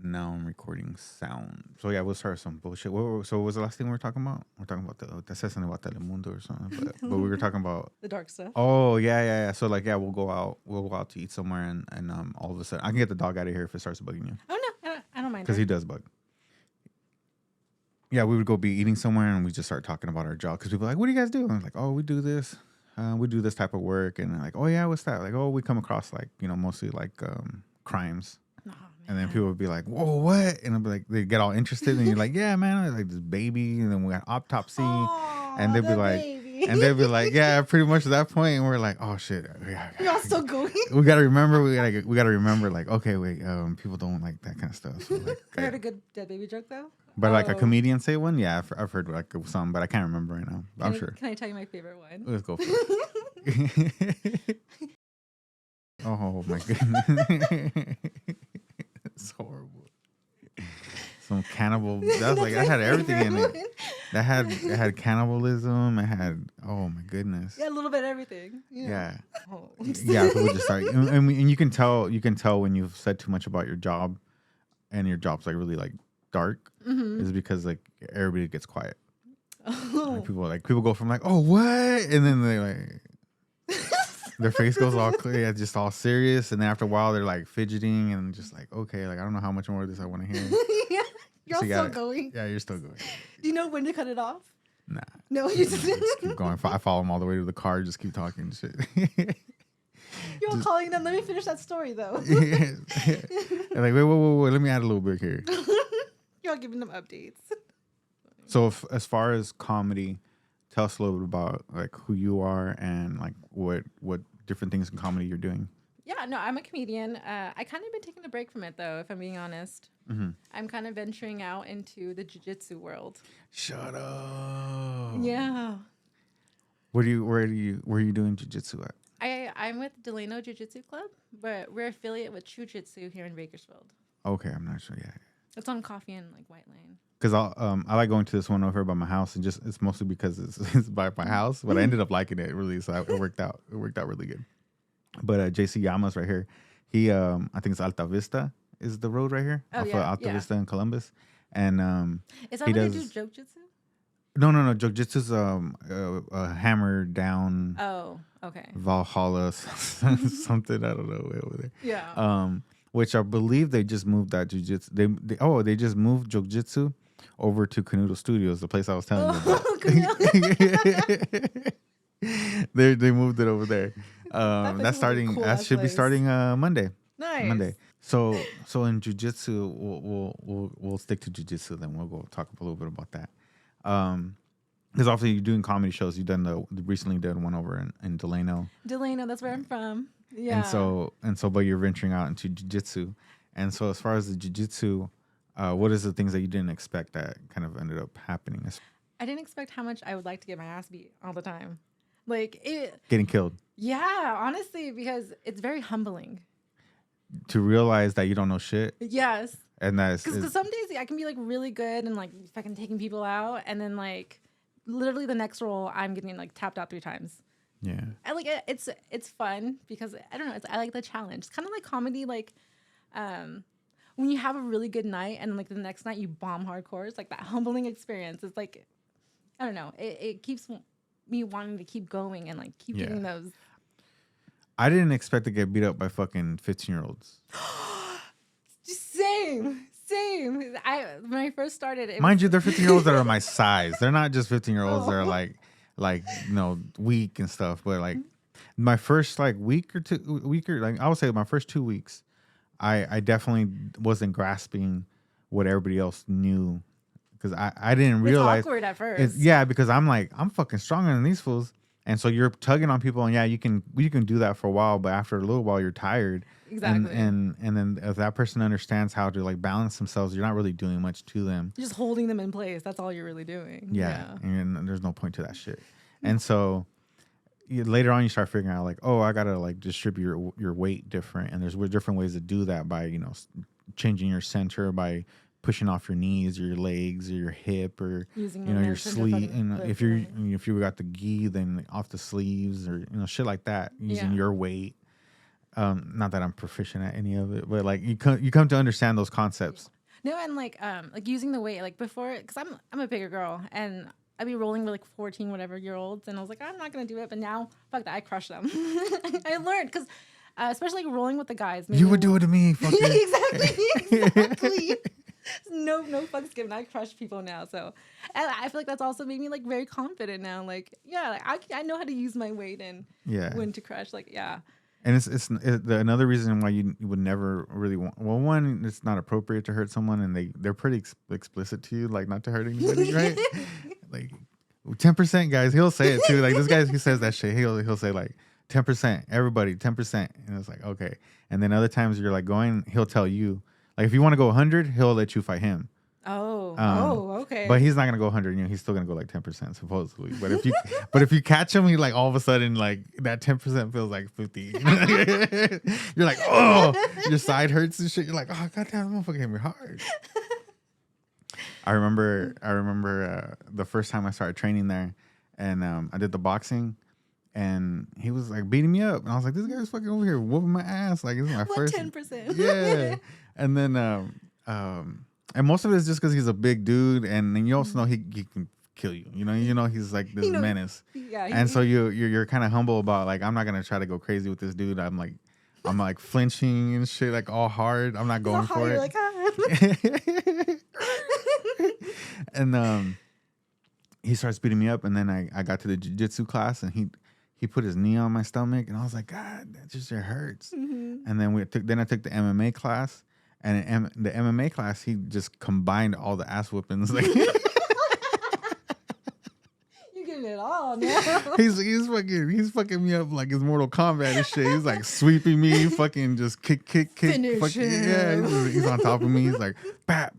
Now I'm recording sound. So yeah, we'll start some bullshit. So what was the last thing we were talking about? We're talking about that says something about Telemundo or something. But we were talking about the dark stuff. Oh yeah. So like we'll go out to eat somewhere and all of a sudden I can get the dog out of here if it starts bugging you. Oh no, I don't mind. Because he does bug. Yeah, we would go be eating somewhere and we just start talking about our job because people are like, what do you guys do? And I'm like, oh, we do this. We do this type of work. And they're like, oh yeah, what's that? Like, oh, we come across like, mostly like crimes. Oh, and then people would be like, whoa, what? And I'd be like, they get all interested and you're like, yeah, man, like this baby. And then we got autopsy. And they'd be like, yeah, pretty much at that point. And we're like, oh shit. You're all still going. we gotta remember like, okay, wait, people don't like that kind of stuff. So, like, I heard a good dead baby joke though. But like a comedian say one, yeah, I've heard like some, but I can't remember right now. I'm sure. Can I tell you my favorite one? Let's go for it. Oh my goodness. It's horrible. Some cannibal. That had everything in it. It had cannibalism. It had, oh my goodness. Yeah, a little bit of everything. Yeah. Oh. Yeah. People just start, and you can tell when you've said too much about your job, and your job's like really like dark. Is because like everybody gets quiet. Oh. Like people go from like, oh what, and then they like. Their face goes all clear, just all serious, and then after a while they're like fidgeting and just like, okay, like I don't know how much more of this I want to hear. Yeah, you're So still going. Yeah, you're still going. Do you know when to cut it off? Nah. No, you just keep going. I follow them all the way to the car. Just keep talking shit. You're all calling them. Let me finish that story though. And like, wait, let me add a little bit here. You're all giving them updates. So as far as comedy, tell us a little bit about like who you are and like what different things in comedy you're doing. Yeah, no, I'm a comedian. I kind of been taking a break from it though, if I'm being honest. Mm-hmm. I'm kind of venturing out into the jiu-jitsu world. Shut up. Yeah. Where are you doing jiu-jitsu at? I'm with Delano Jiu-Jitsu Club, but we're affiliate with True Jitsu here in Bakersfield. Okay, I'm not sure. Yeah. It's on Coffee and like White Lane. Because I like going to this one over here by my house, and it's mostly because it's by my house. But I ended up liking it really, so it worked out. It worked out really good. But JC Yama's right here. He I think it's Alta Vista is the road right here off of Alta Vista in Columbus, and is that where they do Jiu-Jitsu? No. Jiu-Jitsu's a hammer down. Oh, okay. Valhalla, something I don't know way over there. Yeah. Which I believe they just moved that jiu-jitsu. They just moved jiu-jitsu over to Canudo Studios, the place I was telling you about. They moved it over there. That should be starting Monday. Nice. Monday. So in jiu-jitsu, we'll stick to jiu-jitsu. Then we'll go talk a little bit about that. Because obviously you're doing comedy shows. You've done recently did one over in Delano. Delano, that's where I'm from. Yeah. And so, but you're venturing out into jiu-jitsu. And so as far as the jiu-jitsu, what is the things that you didn't expect that kind of ended up happening? I didn't expect how much I would like to get my ass beat all the time. Like getting killed. Yeah, honestly, because it's very humbling. To realize that you don't know shit. Yes. And that's because some days I can be like really good and like fucking taking people out, and then like literally the next roll I'm getting like tapped out 3 times. Yeah. I like it. It's fun because I don't know. I like the challenge. It's kind of like comedy, like when you have a really good night and like the next night you bomb hardcore. It's like that humbling experience. It's like I don't know. It keeps me wanting to keep going and like keep getting those. I didn't expect to get beat up by fucking 15-year-olds. Same. When I first started, mind you, they're 15-year-olds that are my size. They're not just 15-year-olds that are like weak and stuff. But like my first like week or like I would say my first 2 weeks, I definitely wasn't grasping what everybody else knew because I didn't realize. It's awkward at first. Because I'm fucking stronger than these fools. And so you're tugging on people, and you can do that for a while, but after a little while, you're tired. Exactly. And then if that person understands how to like balance themselves, you're not really doing much to them. You're just holding them in place. That's all you're really doing. Yeah. And there's no point to that shit. And so later on, you start figuring out like, oh, I gotta like distribute your weight different, and there's different ways to do that by changing your center by pushing off your knees or your legs or your hip or using your sleeve. And if you got the gi, then off the sleeves or shit like that, using your weight. Not that I'm proficient at any of it, but like you come to understand those concepts. No, and like using the weight like before, because I'm a bigger girl and I'd be rolling with like 14 whatever year olds, and I was like, I'm not gonna do it. But now, fuck that, I crush them. I learned because especially like, rolling with the guys. You would do it to me, exactly. No fucks given. I crush people now, so and I feel like that's also made me like very confident now. Like like I know how to use my weight and when to crush. Like And it's another reason why you would never really want. Well, one, it's not appropriate to hurt someone, and they're pretty explicit to you, like not to hurt anybody, right? Like 10%, guys. He'll say it too. Like this guy, he says that shit. He'll say like 10%, everybody 10%, and it's like okay. And then other times you're like going, he'll tell you like if you want to go 100, he'll let you fight him. Okay. But he's not gonna go 100. He's still gonna go like 10% supposedly. But if you catch him, he like all of a sudden like that 10% feels like 50. You're like, oh, your side hurts and shit. You're like, oh goddamn, that motherfucker hit me hard. I remember the first time I started training there, and I did the boxing, and he was like beating me up, and I was like, this guy's fucking over here whooping my ass. Like this is my first 10%. Yeah, and then and most of it is just because he's a big dude, and then you also know he can kill you. You know he's like this menace. Yeah. And so you're kind of humble about like I'm not gonna try to go crazy with this dude. I'm like flinching and shit, like all hard. I'm not going for it. Like, and he starts beating me up, and then I got to the jiu-jitsu class, and he put his knee on my stomach, and I was like, God, that just hurts. Mm-hmm. And then I took the MMA class. And in the MMA class, he just combined all the ass whoopings. Like you're getting it all now. he's fucking me up like his Mortal Kombat and shit. He's like sweeping me, fucking just kick. Finish fucking, him. Yeah, he's on top of me. He's like pat.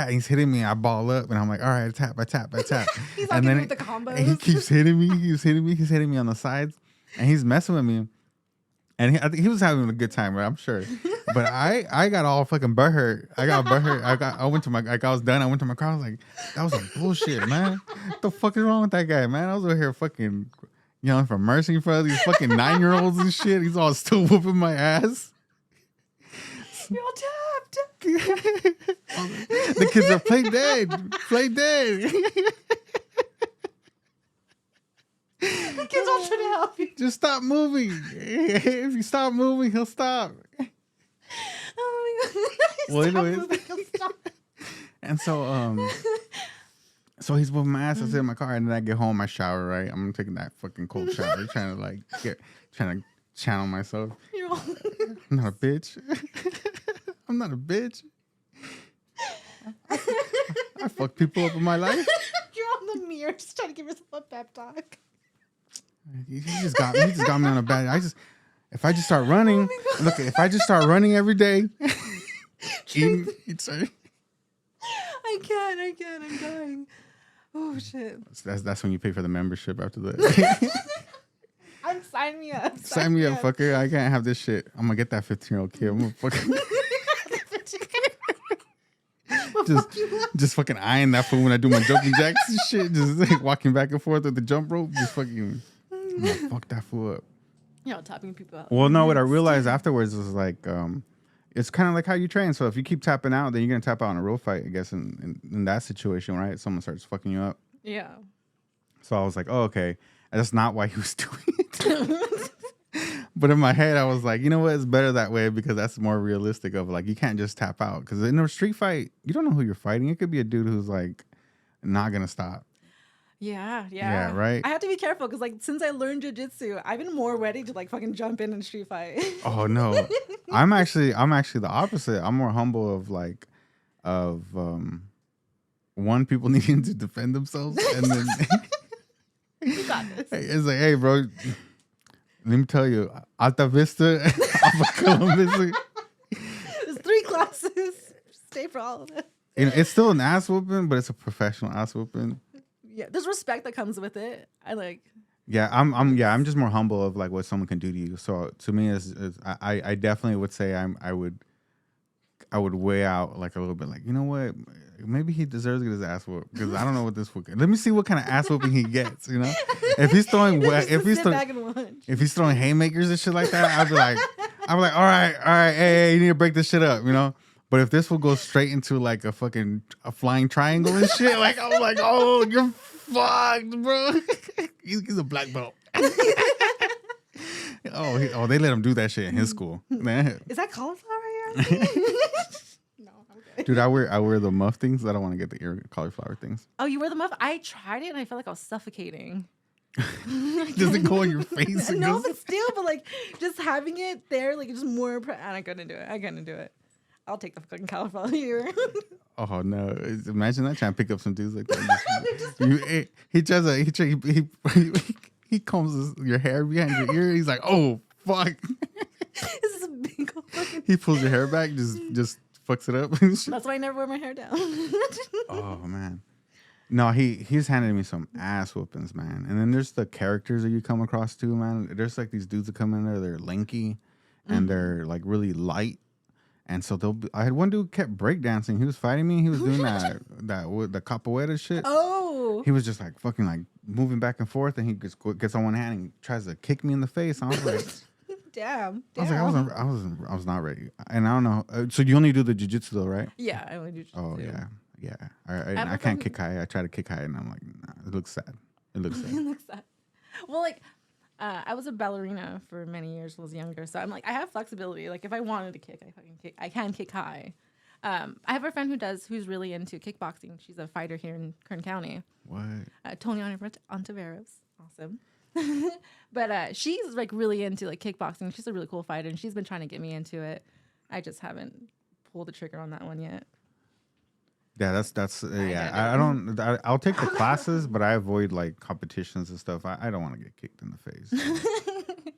He's hitting me. I ball up, and I'm like, all right, I tap. He's and then with the combos. And he keeps hitting me. He's hitting me on the sides, and he's messing with me. And I think he was having a good time, right? I'm sure. But I got all fucking butthurt. I went to my, like, I was done. I went to my car. I was like, that was some bullshit, man. What the fuck is wrong with that guy, man? I was over here fucking yelling for mercy for these fucking 9-year-olds and shit. He's all still whooping my ass. You're all tapped. The kids are play dead. The kids all trying to help you. Just stop moving. If you stop moving, he'll stop. Oh my god. Well, anyways. And so he's whooping my ass. I sit in my car, and then I get home, I shower, right? I'm taking that fucking cold shower, trying to channel myself. I'm not a bitch. I'm not a bitch. I fuck people up in my life. You're on the mirror just trying to give yourself a pep talk. He just got me on a bad. If I just start running, if I just start running every day, sorry. I can't. I'm dying. Oh shit. That's when you pay for the membership after that. Sign me up. Sign me up, fucker. I can't have this shit. I'm gonna get that 15-year-old kid. I'm gonna fucking just fucking eyeing that fool when I do my jumping jacks and shit. Just like walking back and forth with the jump rope. Just fucking, I'm gonna fuck that fool up. You're all tapping people out. Well, no, what I realized afterwards was like, it's kind of like how you train. So if you keep tapping out, then you're gonna tap out in a real fight, I guess, in that situation, right? Someone starts fucking you up. Yeah. So I was like, oh, okay. And that's not why he was doing it. But in my head, I was like, you know what? It's better that way because that's more realistic of like, you can't just tap out. Because in a street fight, you don't know who you're fighting. It could be a dude who's like not going to stop. Yeah. Yeah, right? I have to be careful because like since I learned jiu-jitsu, I've been more ready to like fucking jump in and street fight. Oh, no. I'm actually the opposite. I'm more humble of like, one, people needing to defend themselves. And then You got this. It's like, hey, bro, let me tell you, Alta Vista, Alpha Columbus. There's 3 classes. Stay for all of it. You know, it's still an ass whooping, but it's a professional ass whooping. Yeah, there's respect that comes with it. I like. Yeah, I'm just more humble of like what someone can do to you. So to me, I definitely would say I would weigh out like a little bit, like, you know what, maybe he deserves to get his ass whooped because I don't know what this whoop. Let me see what kind of ass whooping he gets. You know, if he's throwing haymakers and shit like that, I'm like, all right, hey, you need to break this shit up, you know. But if this will go straight into like a flying triangle and shit, like I'm like, oh, you're fucked, bro. He's a black belt. They let him do that shit in his school. Man. Is that cauliflower here? No, I'm good. Dude, I wear the muff things. I don't want to get the ear cauliflower things. Oh, you wear the muff? I tried it and I felt like I was suffocating. Does it go on your face? No, but still, but like just having it there, like just more. I couldn't do it. I'll take the fucking cauliflower ear. Oh no! Imagine that trying to pick up some dudes like that. He combs your hair behind your ear. He's like, oh fuck! This is a big old fucking. He pulls your hair back, just fucks it up. That's why I never wear my hair down. Oh man, no, he's handed me some ass whoopings, man. And then there's the characters that you come across too, man. There's like these dudes that come in there. They're lanky, and they're like really light. And so I had one dude kept breakdancing. He was fighting me. He was doing the capoeira shit. Oh. He was just like fucking like moving back and forth, and he gets on one hand and tries to kick me in the face. And I was like, damn. I was like, I was not ready. And I don't know. So you only do the jiu-jitsu though, right? Yeah, I only do jiu-jitsu. Oh yeah. I can't kick high. I try to kick high, and I'm like, nah, it looks sad. It looks sad. Well, like. I was a ballerina for many years when I was younger, so I'm like, I have flexibility. Like, if I wanted to kick, I can kick high. I have a friend who's really into kickboxing. She's a fighter here in Kern County. What? Tony Ontiveros. Awesome. But she's like really into like kickboxing. She's a really cool fighter, and she's been trying to get me into it. I just haven't pulled the trigger on that one yet. Yeah, that's yeah. I'll take the classes, but I avoid like competitions and stuff. I don't want to get kicked in the face.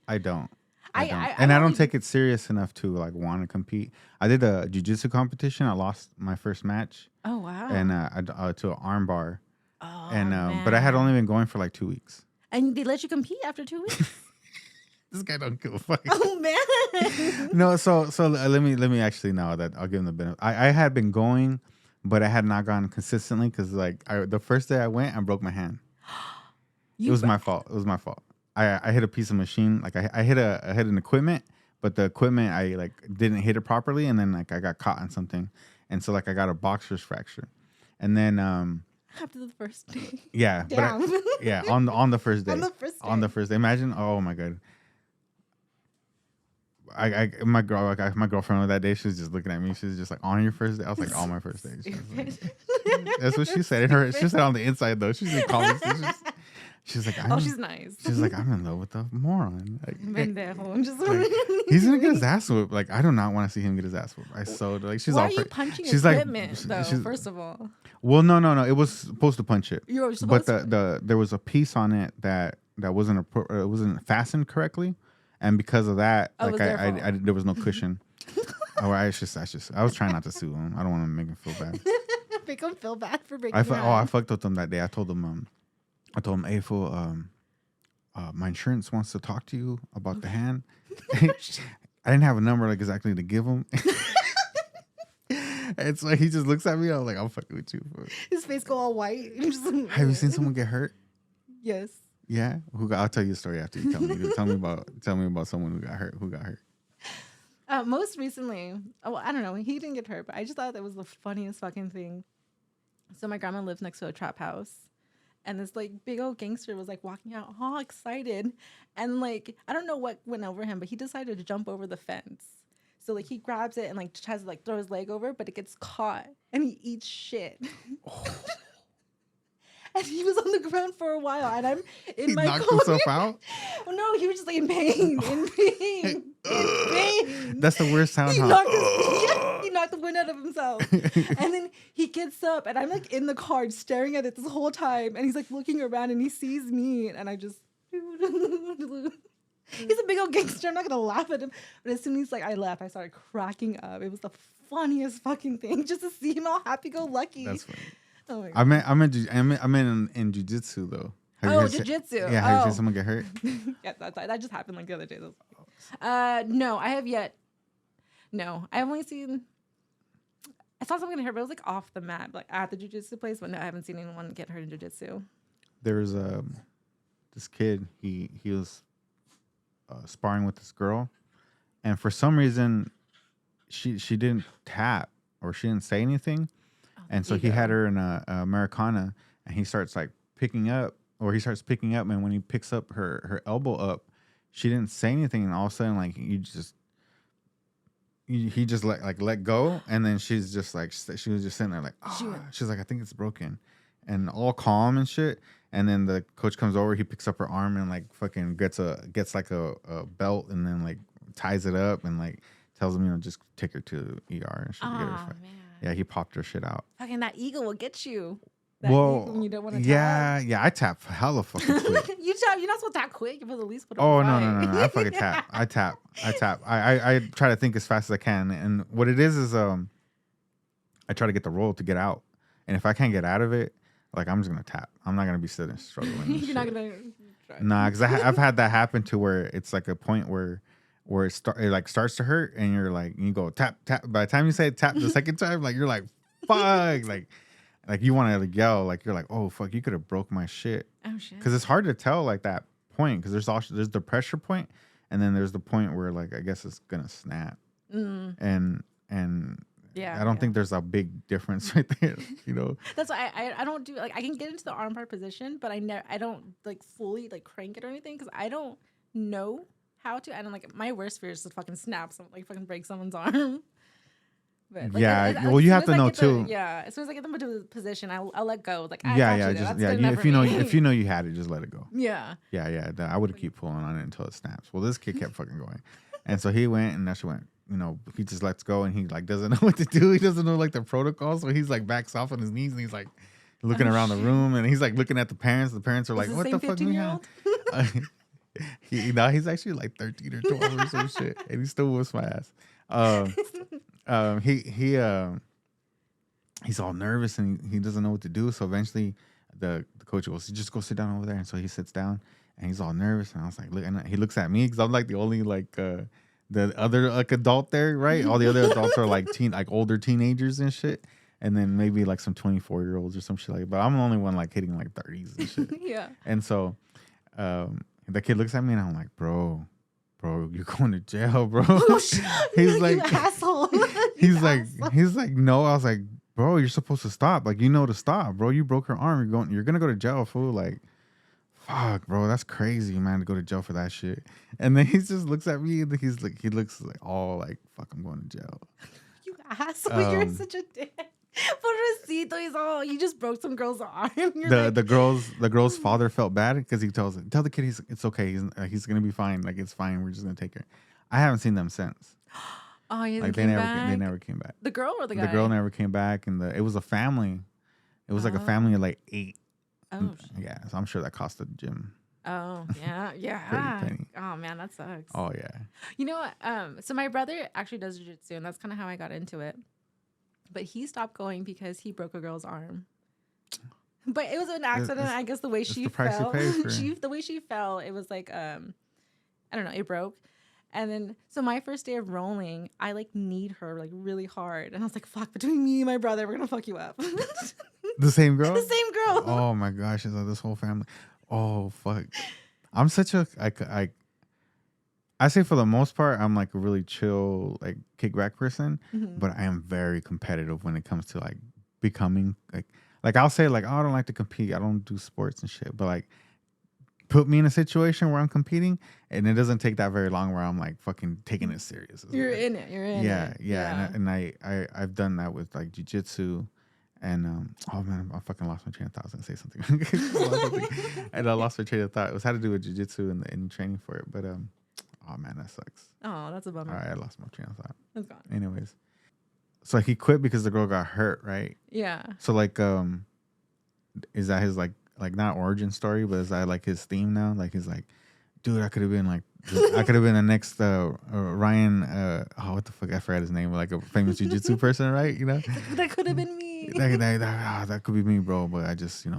I don't. I don't take it serious enough to like want to compete. I did a jiu-jitsu competition. I lost my first match. Oh wow! And to an arm bar. Oh and but I had only been going for like 2 weeks. And they let you compete after 2 weeks. This guy don't give a fuck. Oh man! No, so let me actually know that I'll give him the benefit. I had been going. But I had not gone consistently because, like, the first day I went, I broke my hand. It was my fault. I hit a piece of machine. Like, I hit an equipment, but the equipment I like didn't hit it properly, and then like I got caught on something, and so like I got a boxer's fracture, and then after the first day. Yeah, damn. But on the first day. On the first day. Imagine. Oh my god. My girlfriend that day, she was just looking at me. She was just like, on your first day? I was like, on my first day. Like, that's what she said. She said on the inside though. She's like, she's like, she's nice. She's like, I'm in love with a moron. Like, I'm just like, he's gonna get his ass whooped. Like, I do not want to see him get his ass whooped. She's Why all. are you punching she's equipment like, though? First of all. Well, no. It was supposed to punch it. You were supposed to. There was a piece on it that wasn't fastened correctly. And because of that, like I there was no cushion. I was trying not to sue him. I don't want to make him feel bad. Make him feel bad for breaking. I fucked with him that day. I told him, hey fool, my insurance wants to talk to you about the hand. I didn't have a number like exactly to give him. And so he just looks at me. I'm like, I'm fucking with you. Bro. His face go all white. Have you seen someone get hurt? Yes. Yeah, I'll tell you a story after you tell me. Tell me about someone who got hurt. Who got hurt? Most recently, I don't know. He didn't get hurt, but I just thought that was the funniest fucking thing. So my grandma lives next to a trap house, and this like big old gangster was like walking out, all excited, and like I don't know what went over him, but he decided to jump over the fence. So like he grabs it and like tries to like throw his leg over, but it gets caught, and he eats shit. Oh. And he was on the ground for a while, and I'm in my knocked himself out? Well, no, he was just like in pain. That's the worst sound. He knocked the wind out of himself. And then he gets up, and I'm like in the car staring at it this whole time, and he's like looking around, and he sees me, and I just... He's a big old gangster. I'm not gonna laugh at him. But as soon as like I left, I started cracking up. It was the funniest fucking thing just to see him all happy-go-lucky. That's funny. Oh my God. I meant in jiu-jitsu though. Jiu-jitsu. Yeah, have you seen someone get hurt? Yeah, that just happened like the other day. No, I have yet. No, I've only seen. I saw someone get hurt, but it was like off the mat, like at the jiu-jitsu place. But no, I haven't seen anyone get hurt in jiu-jitsu. There was this kid. He was sparring with this girl, and for some reason, she didn't tap or she didn't say anything, and so he had her in a Americana, and he starts like picking up, and when he picks up her elbow up, she didn't say anything, and all of a sudden like he just let go, and then she's just like she was just sitting there like she's like, I think it's broken, and all calm and shit. And then the coach comes over, he picks up her arm and like fucking gets like a belt, and then like ties it up and like tells him, just take her to ER and shit. Get her man. Yeah, he popped her shit out. Fucking that eagle will get you. Well, you don't want to tap. Yeah, I tap hella fucking quick. You tap. You're not supposed to tap quick. You're supposed to at least put on Oh no! I fucking tap. I tap. I try to think as fast as I can, and what it is I try to get the roll to get out, and if I can't get out of it, like I'm just gonna tap. I'm not gonna be sitting struggling. You're not gonna. Nah, because I've had that happen to where it's like a point where it starts to hurt, and you're like, you go tap. By the time you say tap the second time, like you're like, fuck, like you want to yell, like you're like, oh fuck, you could have broke my shit. Oh shit. Because it's hard to tell like that point, because there's the pressure point, and then there's the point where like I guess it's gonna snap. And yeah, I don't think there's a big difference right there. That's why I don't do, like, I can get into the armbar position, but I don't like fully like crank it or anything, because I don't know how to. I don't like, my worst fear is to fucking snap like fucking break someone's arm. But, like, well, you have to know too. As soon as I get them into the position, I'll let go. Like, if you know you had it, just let it go. Yeah. I would keep pulling on it until it snaps. Well, this kid kept fucking going, and so he went, and she went. He just lets go, and he like doesn't know what to do. He doesn't know like the protocol, so he's like backs off on his knees, and he's like looking around the room, and he's like looking at the parents. The parents are like, "What the fuck, man?" He's actually like 13 or 12 or some shit, and he still whoops my ass. He's all nervous, and he doesn't know what to do. So eventually, the coach goes, "Just go sit down over there." And so he sits down, and he's all nervous. And I was like, "Look," and he looks at me because I'm like the only like the other like adult there, right? All the other adults are like older teenagers and shit, and then maybe like some 24-year-olds or some shit like that. But I'm the only one like hitting like 30s and shit. Yeah. And so the kid looks at me, and I'm like, bro, you're going to jail, bro. He's like, you asshole. He's like, no. I was like, bro, you're supposed to stop. Like, to stop, bro. You broke her arm. You're gonna go to jail, fool. Like, fuck, bro, that's crazy, man, to go to jail for that shit. And then he just looks at me, and he looks like all like, fuck, I'm going to jail. You asshole, you're such a dick. Pobrecito, he's all, you just broke some girl's arm. The girl's father felt bad because he tell the kid it's okay. He's gonna be fine. Like, it's fine. We're just gonna take her. I haven't seen them since. Oh, yeah, like they never came back. The girl or the guy? The girl never came back, and it was a family. It was like a family of like 8. Oh, yeah. So I'm sure that cost the gym. Oh yeah. Oh man, that sucks. Oh yeah. You know what? So my brother actually does jiu-jitsu, and that's kind of how I got into it. But he stopped going because he broke a girl's arm. But it was an accident. I guess the way she fell, the way she fell, it was like I don't know, it broke. And then so my first day of rolling, I like kneed her like really hard, and I was like, "Fuck! Between me and my brother, we're gonna fuck you up." The same girl. The same girl. Oh my gosh! It's like this whole family. Oh fuck! I'm such a I say for the most part, I'm like a really chill, like kickback person, but I am very competitive when it comes to like becoming like I'll say like, oh, I don't like to compete. I don't do sports and shit, but like put me in a situation where I'm competing, and it doesn't take that very long where I'm like fucking taking it serious. You're in it. Yeah. And I've done that with like jiu-jitsu. And oh man, I fucking lost my train of thought. I was gonna say something. And I lost my train of thought. It was had to do with jiu-jitsu and training for it, but oh man, that sucks. Oh, that's a bummer. All right, I lost my train of thought. It's gone. Anyways, so he quit because the girl got hurt, right? Yeah. So like, is that his like not origin story, but is that like his theme now? Like he's like, dude, I could have been the next Ryan. What the fuck? I forgot his name. Like a famous jiu-jitsu person, right? That could have been me. That could be me, bro. But I just, I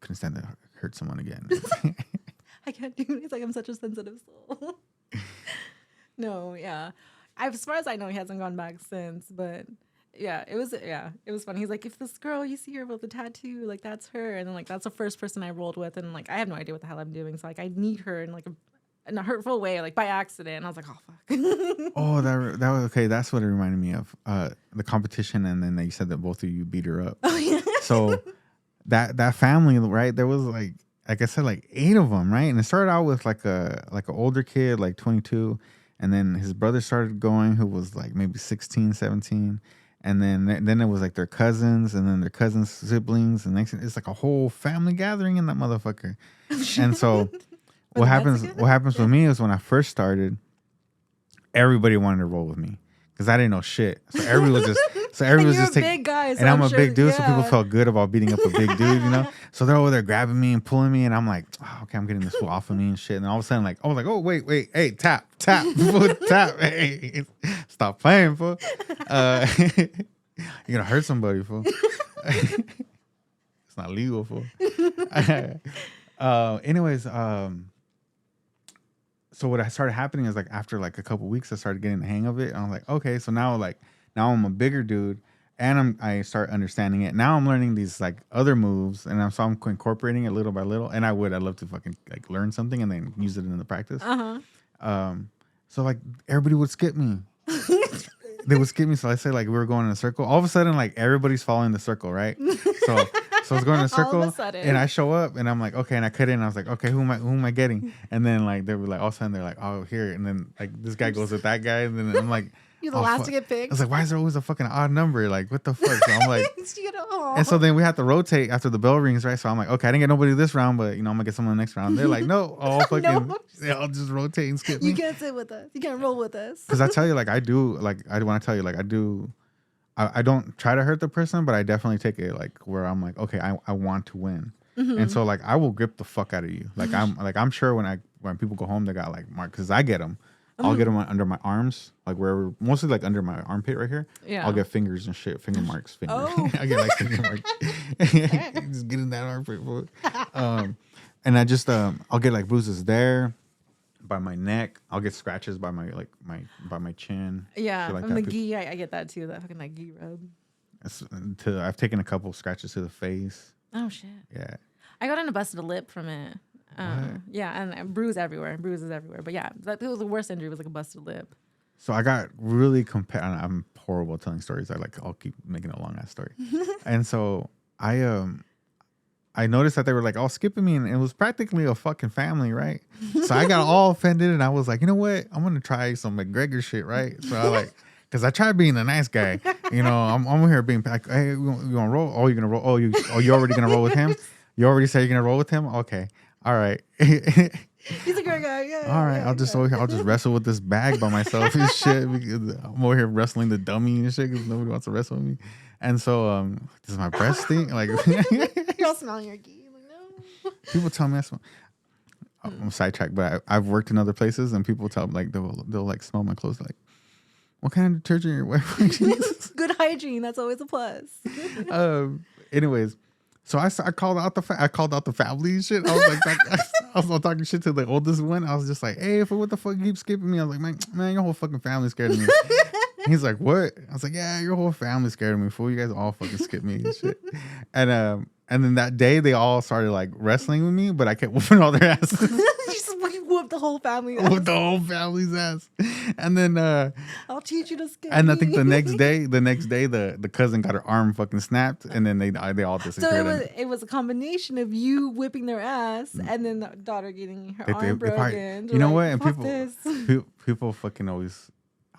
couldn't stand to hurt someone again. I can't do it. It's like I'm such a sensitive soul. No, yeah. As far as I know, he hasn't gone back since. But yeah, it was funny. He's like, if this girl you see her with the tattoo, like that's her, and then like that's the first person I rolled with, and like I have no idea what the hell I'm doing. So like I need her in like in a hurtful way, like by accident. And I was like, oh fuck. Oh, that was okay. That's what it reminded me of. The competition, and then you said that both of you beat her up. Oh yeah. So that family, right? There was like I said, like 8 of them, right? And it started out with like an older kid, like 22, and then his brother started going, who was like maybe 16, 17. And then it was like their cousins, and then their cousins' siblings, and next it's like a whole family gathering in that motherfucker. And so what happens with me is when I first started, everybody wanted to roll with me because I didn't know shit. So everybody was just taking. Big guy, so and I'm a sure, big dude, yeah. so people felt good about beating up a big dude, you know. So they're over there grabbing me and pulling me, and I'm like, oh, okay, I'm getting this fool off of me and shit. And all of a sudden, like, I was like, oh wait, hey, tap, fool, tap, hey, stop playing, fool. You're gonna hurt somebody, fool. It's not legal, fool. Anyways, so what started happening is like after like a couple weeks, I started getting the hang of it. And I was like, okay, so now I'm a bigger dude, and I start understanding it. Now I'm learning these like other moves, and I'm incorporating it little by little. And I'd love to fucking like learn something and then use it in the practice. So like everybody would skip me. They would skip me. So I say like we were going in a circle. All of a sudden, like everybody's following the circle, right? So I was going in a circle, and I show up, and I'm like, okay, and I cut in. And I was like, okay, who am I getting? And then like they were like, all of a sudden they're like, oh, here, and then like this guy goes with that guy, and then I'm like, you're the last to get picked. I was like, why is there always a fucking odd number? Like, what the fuck? So I'm like, and so then we have to rotate after the bell rings, right? So I'm like, okay, I didn't get nobody this round, but I'm gonna get someone next round. They're like, no, all fucking, they all just rotate and skip me. You can't sit with us. You can't roll with us. Because I tell you, like, I want to tell you, like, I don't try to hurt the person, but I definitely take it like where I'm like, okay, I want to win. And so like I will grip the fuck out of you. Like I'm sure when people go home, they got like marks, because I get them. I'll get them under my arms, like wherever, mostly like under my armpit right here. Yeah. I'll get fingers and shit, finger marks. Oh. I get like finger marks. Just get in that armpit. And I just I'll get like bruises there, by my neck. I'll get scratches by my chin. Yeah, like from the gi, I get that too. That fucking like gi rub. I've taken a couple scratches to the face. Oh shit. Yeah. I got in a busted lip from it. Yeah, and bruises everywhere. But yeah, it was the worst injury. Was like a busted lip. So I got really I'm horrible at telling stories. I'll keep making a long ass story. And so I noticed that they were like all skipping me, and it was practically a fucking family, right? So I got all offended, and I was like, you know what? I'm gonna try some McGregor shit, right? So I like, because I tried being a nice guy, I'm over here being like, hey, you gonna roll? Oh, you're gonna roll? Oh, you already gonna roll with him? You already said you're gonna roll with him? Okay, all right. He's a great guy. Yeah. All right, I'll just wrestle with this bag by myself and shit. Because I'm over here wrestling the dummy and shit because nobody wants to wrestle with me. And so, does my breast stink? Like, you're all smelling your gi. Like, no. People tell me I smell. I'm sidetracked, but I've worked in other places, and people tell me like they'll like smell my clothes. Like, what kind of detergent you're wearing? Good hygiene. That's always a plus. Anyways. So I called out the family and shit. I was like, I was talking shit to the oldest one. I was just like, hey, what the fuck you keep skipping me? I was like, man, your whole fucking family scared of me. He's like, what? I was like, yeah, your whole family scared of me, fool. You guys all fucking skipped me and shit. And then that day they all started like wrestling with me, but I kept whooping all their asses. You whooped the whole family. Whooped the whole family's ass. And then I'll teach you to skip. And I think the next day, the cousin got her arm fucking snapped, and then they all disappeared. So it was a combination of you whipping their ass and then the daughter getting her arm broken. You know what? And people fucking always.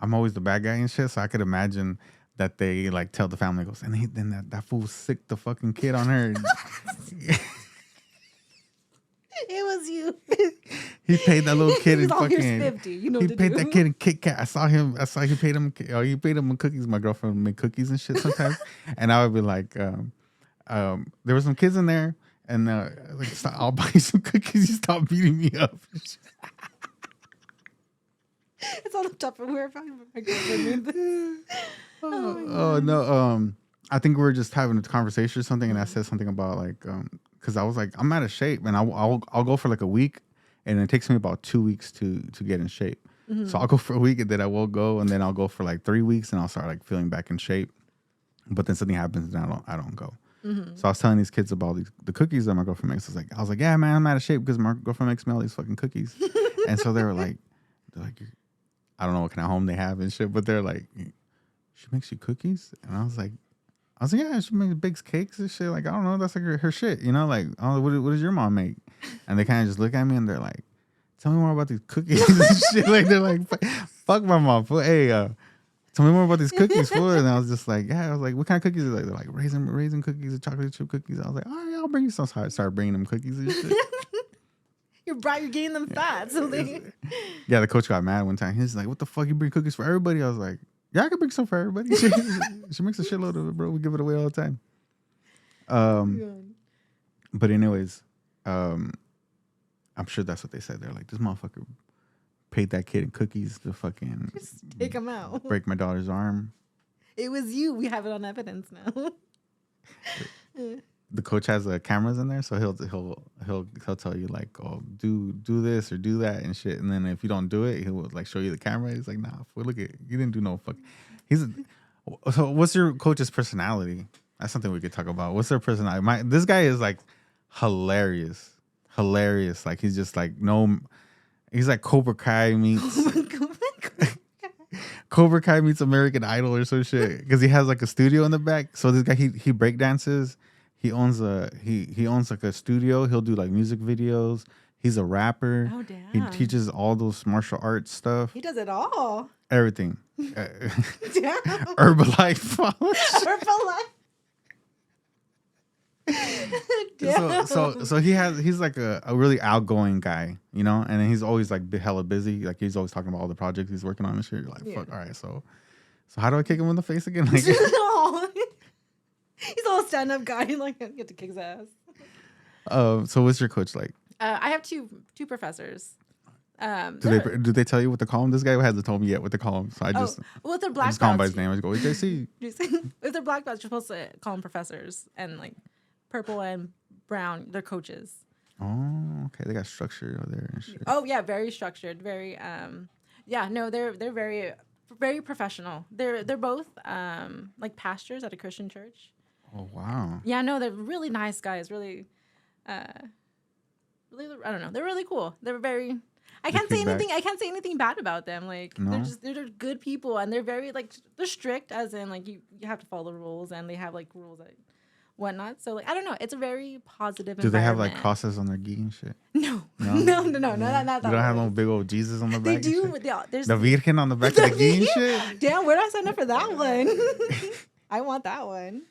I'm always the bad guy and shit, so I could imagine that they like tell the family, goes, and then that fool sicked the fucking kid on her. It was you. He paid that little kid in fucking 50. He paid that kid in Kit Kat. I saw he paid him. He paid him in cookies. My girlfriend would make cookies and shit sometimes, and I would be like, there were some kids in there, and like, stop, I'll buy you some cookies. You stop beating me up. It's on the Tupperware. My girlfriend made this. Oh no. I think we were just having a conversation or something, and I said something about like, because I was like, I'm out of shape, and I'll go for like a week, and it takes me about 2 weeks to get in shape. Mm-hmm. So I'll go for a week, and then I will go, and then I'll go for like 3 weeks, and I'll start like feeling back in shape. But then something happens, and I don't go. Mm-hmm. So I was telling these kids about the cookies that my girlfriend makes. I was like, yeah, man, I'm out of shape because my girlfriend makes me all these fucking cookies. And so they're like, I don't know what kind of home they have and shit, but they're like, she makes you cookies? And I was like, yeah, she makes bakes cakes and shit. Like, I don't know, that's like her shit, you know? Like, oh, what does your mom make? And they kind of just look at me and they're like, tell me more about these cookies and shit. Like, they're like, fuck my mom. Hey, tell me more about these cookies, fool. And I was just like, yeah. I was like, what kind of cookies? They're like raisin cookies and chocolate chip cookies. I was like, all right, I'll bring you some. So I started bringing them cookies and shit. You're getting them fat. So yeah, the coach got mad one time. He's like, what the fuck, you bring cookies for everybody? I was like, yeah, I can bring some for everybody. She makes a shitload of it, bro. We give it away all the time. But anyways, I'm sure that's what they said. They're like, this motherfucker paid that kid in cookies to fucking just take him out, break my daughter's arm. It was you. We have it on evidence now. The coach has cameras in there, so he'll tell you like, oh, do this or do that and shit. And then if you don't do it, he'll like show you the camera. He's like, nah, fool, look at you didn't do no fuck. So what's your coach's personality? That's something we could talk about. What's their personality? This guy is like hilarious. Like he's just like he's like Cobra Kai meets Cobra Kai meets American Idol or some shit, because he has like a studio in the back. So this guy he break dances. He owns he owns like a studio. He'll do like music videos. He's a rapper. Oh damn! He teaches all those martial arts stuff. He does it all. Everything. Damn. Herbalife. Damn. So he's like a really outgoing guy, you know, and then he's always like hella busy. Like he's always talking about all the projects he's working on and shit. You're like, fuck, all right, so how do I kick him in the face again? Like, he's all stand-up guy. Like, I get to kick his ass. So what's your coach like? I have two professors. Do they tell you what to call him? This guy hasn't told me yet what to call him, so I just if they're black belts, call him by his name. I just go, JC. If they're black belts, you're supposed to call them professors, and like purple and brown, they're coaches. Oh, okay. They got structure over there and shit. Oh yeah, very structured. Very they're very very professional. They're both like pastors at a Christian church. Oh wow. Yeah, no, they're really nice guys. Really, really, I don't know. They're really cool. They're very. I can't say anything bad about them. Like they're good people, and they're very like they're strict, as in like you have to follow the rules, and they have like rules that whatnot. So like I don't know. It's a very positive. Do they have like crosses on their gi and shit? No, not You don't have no big old Jesus on the back. They do. There's the Virgin on the back of the gi and shit. Damn, where do I sign up for that one? I want that one.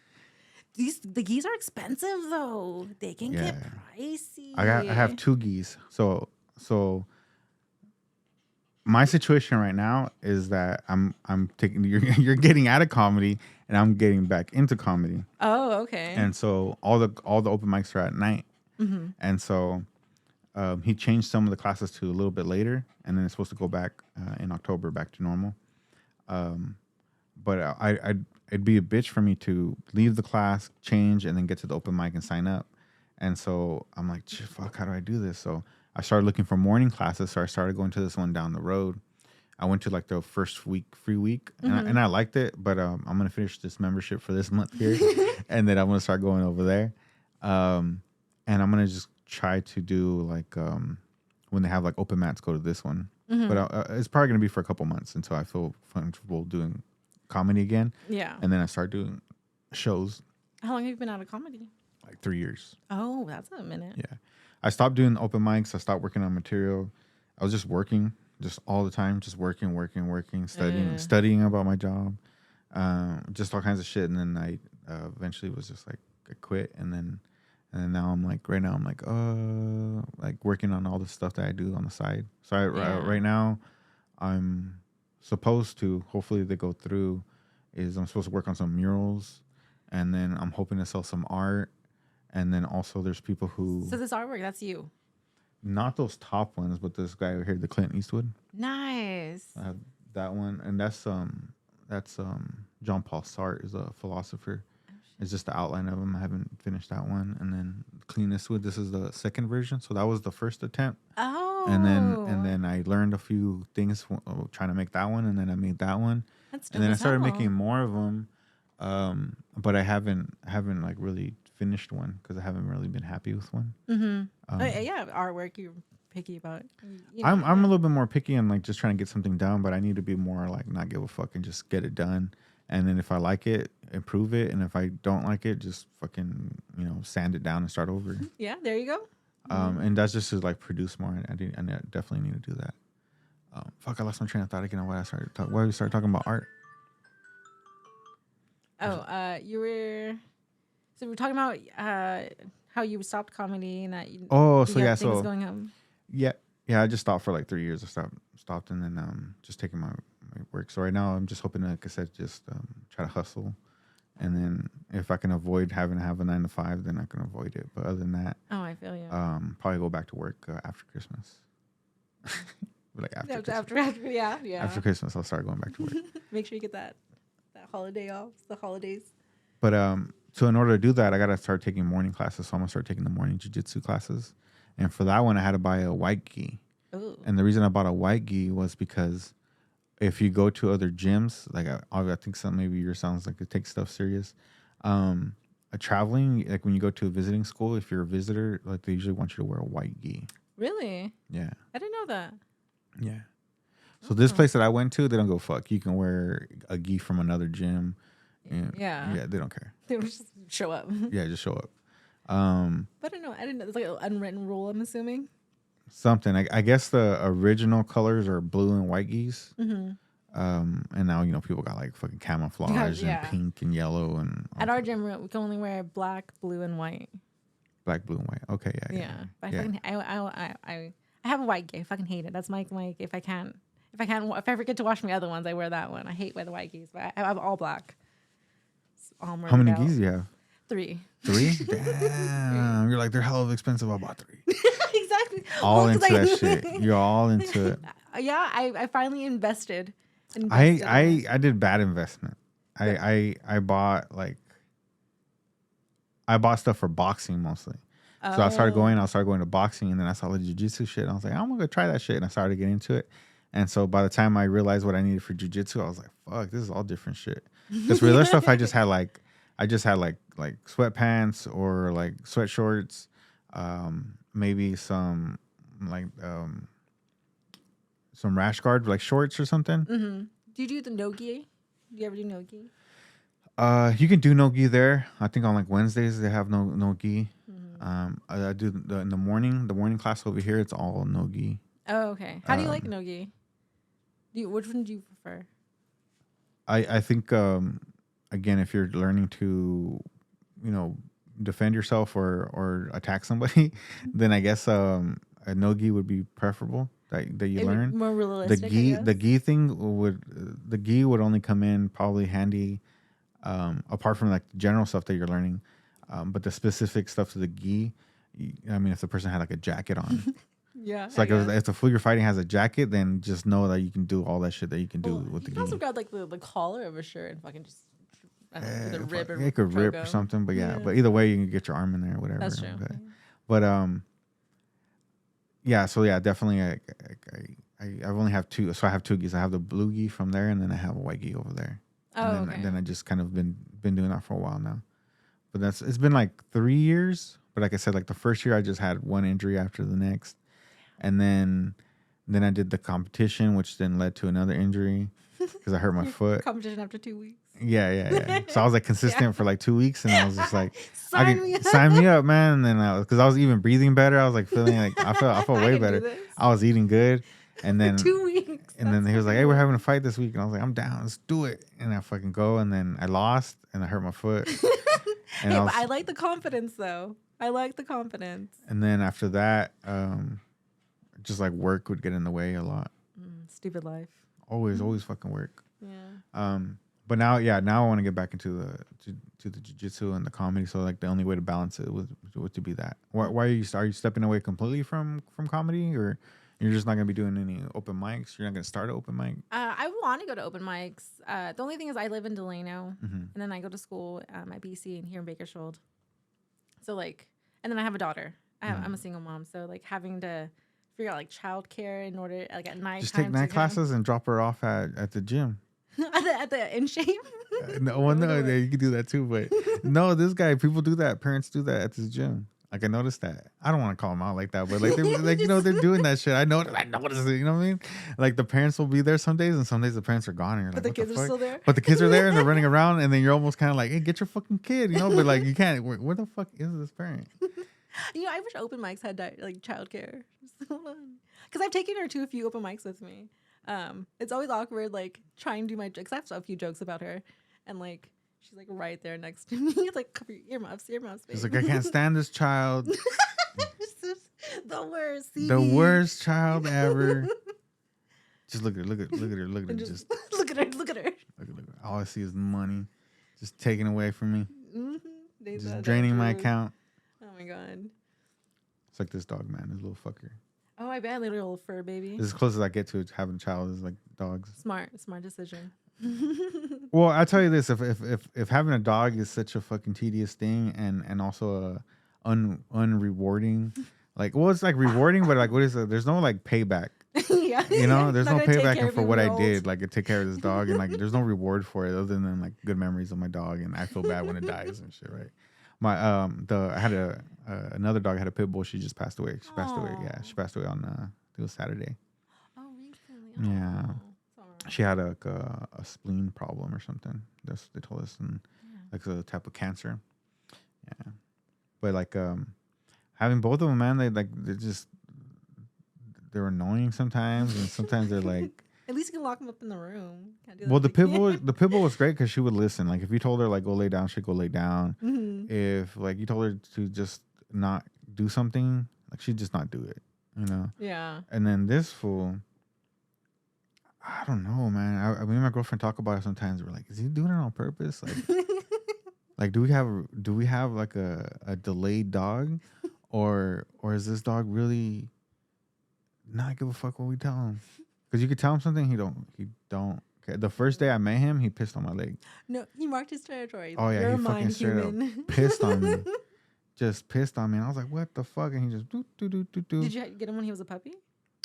The gis are expensive though. They can get pricey. I have two gis. So my situation right now is that I'm taking you're getting out of comedy and I'm getting back into comedy. Oh, okay. And so all the open mics are at night. Mm-hmm. And so he changed some of the classes to a little bit later, and then it's supposed to go back in October back to normal. But it'd be a bitch for me to leave the class, change, and then get to the open mic and sign up. And so I'm like, fuck, how do I do this? So I started looking for morning classes. So I started going to this one down the road. I went to like the first free week, and I liked it. But I'm going to finish this membership for this month here. And then I'm going to start going over there. And I'm going to just try to do like when they have like open mats, go to this one. Mm-hmm. But it's probably going to be for a couple months until I feel comfortable doing comedy again. Yeah. And then I start doing shows. How long have you been out of comedy? Like 3 years. Oh, that's a minute. Yeah. I stopped doing open mics. I stopped working on material. I was just working, just all the time, just working, studying about my job, just all kinds of shit. And then I eventually was just like, I quit. And then now I'm like, right now I'm like working on all the stuff that I do on the side. So right now I'm supposed to, hopefully they go through, is I'm supposed to work on some murals, and then I'm hoping to sell some art. And then also there's people who... So this artwork, that's you? Not those top ones, but this guy over here, the Clint Eastwood. Nice. I have that one. And that's Jean-Paul Sartre is a philosopher. It's just the outline of him. I haven't finished that one. And then Clint Eastwood, this is the second version. So that was the first attempt. Oh. And then I learned a few things trying to make that one. And then I made that one. That's dope. And then I started making more of them. But I haven't like really finished one because I haven't really been happy with one. Mm-hmm. Yeah, artwork. picky about. I'm a little bit more picky and like just trying to get something done, but I need to be more like not give a fuck and just get it done. And then if I like it, improve it, and if I don't like it, just fucking sand it down and start over. Yeah, there you go. And that's just to like produce more. I definitely need to do that. Fuck, I lost my train of thought again on why we started talking about art. You were. So we were talking about how you stopped comedy and that you. Things going on. Yeah. I just stopped for like 3 years. I stopped, and then just taking my work. So right now I'm just hoping to, like I said, just try to hustle, and then if I can avoid having to have a 9 to 5, then I can avoid it. But other than that, I feel you. Probably go back to work after Christmas. Like after Christmas, I'll start going back to work. Make sure you get that holiday off. The holidays. But so in order to do that, I gotta start taking morning classes. So I'm gonna start taking the morning jiu-jitsu classes, and for that one, I had to buy a white gi. Ooh. And the reason I bought a white gi was because if you go to other gyms, like I think maybe yours sounds like it takes stuff serious. Traveling, like when you go to a visiting school, if you're a visitor, like they usually want you to wear a white gi. Really? Yeah. I didn't know that. Yeah. So this place that I went to, they don't go fuck. You can wear a gi from another gym. Yeah, they don't care. They would just show up. Yeah, just show up. But I don't know. I didn't know. It's like an unwritten rule, I'm assuming. Something. I guess the original colors are blue and white gis. Mm-hmm. And now, people got like fucking camouflage and pink and yellow. And at our gym, we can only wear black, blue, and white. Black, blue, and white. Okay, yeah. But I have a white gi. I fucking hate it. That's my if I forget to wash my other ones, I wear that one. I hate wear the white gis, but I have all black. All how many gis do you have? 3. 3? Damn. You're like, they're hell of expensive. I bought 3. Exactly. All into that shit. You're all into it. Yeah, I finally invested. I did bad investment. I bought stuff for boxing mostly. So I started going to boxing, and then I saw the jiu-jitsu shit, and I was like, I'm gonna go try that shit, and I started getting into it. And so by the time I realized what I needed for jiu-jitsu, I was like, fuck, this is all different shit. Because for the other stuff, I just had like sweatpants or like sweat shorts, maybe some rash guard like shorts or something. Mm-hmm. Do you do the no-gi? Do you ever do no-gi? You can do no-gi there. I think on like Wednesdays they have no-gi. Mm-hmm. I do in the morning class over here. It's all no-gi. Oh, okay. How do you like no-gi? Which one do you prefer? I think again, if you're learning to, defend yourself or attack somebody, then I guess a no-gi would be preferable. That you learn more realistic. The gi would only come in probably handy, apart from like the general stuff that you're learning, but the specific stuff to the gi. If the person had like a jacket on, yeah. So like if the fool you're fighting has a jacket, then just know that you can do all that shit that you can do with the gi. You also got like the collar of a shirt and fucking just the rib. It could rip or something, but yeah. But either way, you can get your arm in there or whatever. That's true. But yeah, so yeah, definitely. I only have 2, so I have 2 gis. I have the blue gi from there, and then I have a white gi over there. And then I just kind of been doing that for a while now. But it's been like 3 years. But like I said, like the first year I just had one injury after the next, and then I did the competition, which then led to another injury because I hurt my foot. Competition after 2 weeks. Yeah. So I was like consistent for like 2 weeks, and I was just like, sign me up, man. And then because I was even breathing better, I was like feeling like I felt way better. I was eating good, and then 2 weeks. And then he was like, "Hey, we're having a fight this week," and I was like, "I'm down, let's do it." And I fucking go, and then I lost, and I hurt my foot. And but I like the confidence, though. I like the confidence. And then after that, just like work would get in the way a lot. Stupid life. Always fucking work. Yeah. But now I want to get back into the jiu-jitsu and the comedy. So like the only way to balance it was to be that. Why are you stepping away completely from comedy, or you're just not gonna be doing any open mics? You're not gonna start an open mic? I want to go to open mics. The only thing is I live in Delano, and then I go to school at BC and here in Bakersfield. So like, and then I have a daughter. I'm a single mom, so like having to figure out like childcare in order like at night. Just take night classes and drop her off at the gym. at the in shape. No, you can do that too, but no, this guy, people do that. Parents do that at this gym. Like I noticed that. I don't want to call them out like that, but like they like they're doing that shit. I noticed it. You know what I mean? Like the parents will be there some days, and some days the parents are gone, and you're But like, the what kids the are fuck? still there. But the kids are there and they're running around, and then you're almost kind of like, hey, get your fucking kid, you know? But like you can't. Where the fuck is this parent? I wish open mics had like childcare. Because I've taken her to a few open mics with me. It's always awkward, like trying to do my jokes. I have a few jokes about her, and like she's like right there next to me. It's like cover your earmuffs, babe. She's like, I can't stand this child. It's just the worst. CB. The worst child ever. Just look at her. Look at her. Look at her. Just look at her. Look at her. look at her. All I see is money, just taken away from me. Mm-hmm. Just draining my account. Oh my god. It's like this dog, man. This little fucker. Oh, I bet, little fur baby. This is as close as I get to having a child is like dogs. Smart decision. Well, I tell you this: if having a dog is such a fucking tedious thing, and also a unrewarding, like, well, it's like rewarding, but like, what is it? There's no like payback. Yeah, You know, there's Not no gonna take payback care of for you what when I you're old. did. Like, to take care of this dog, and like, there's no reward for it other than like good memories of my dog, and I feel bad when it dies and shit, right? My I had another dog. I had a pit bull. She just passed away. She passed away. Yeah, she passed away on I think it was Saturday. Oh, recently. Yeah. Sorry. She had a spleen problem or something. That's they told us, and Yeah. like a type of cancer. Yeah, but like having both of them, man, they're annoying sometimes, and sometimes they're like. At least you can lock them up in the room. Can't do that Well, with the pit bull was great because she would listen. Like if you told her like go lay down, she'd go lay down. Mhm. If like you told her to just not do something, like she'd just not do it. You know. Yeah. And then this fool, I don't know, man. I me and my girlfriend talk about it sometimes. We're like, is he doing it on purpose? Like, like do we have like a delayed dog, or is this dog really not give a fuck what we tell him? Because you could tell him something, he don't care. The first day I met him, he pissed on my leg. No, he marked his territory. Oh yeah, You're he a fucking mind straight human. up pissed on me. Just pissed on me, and I was like, what the fuck? And he just do. Did you get him when he was a puppy?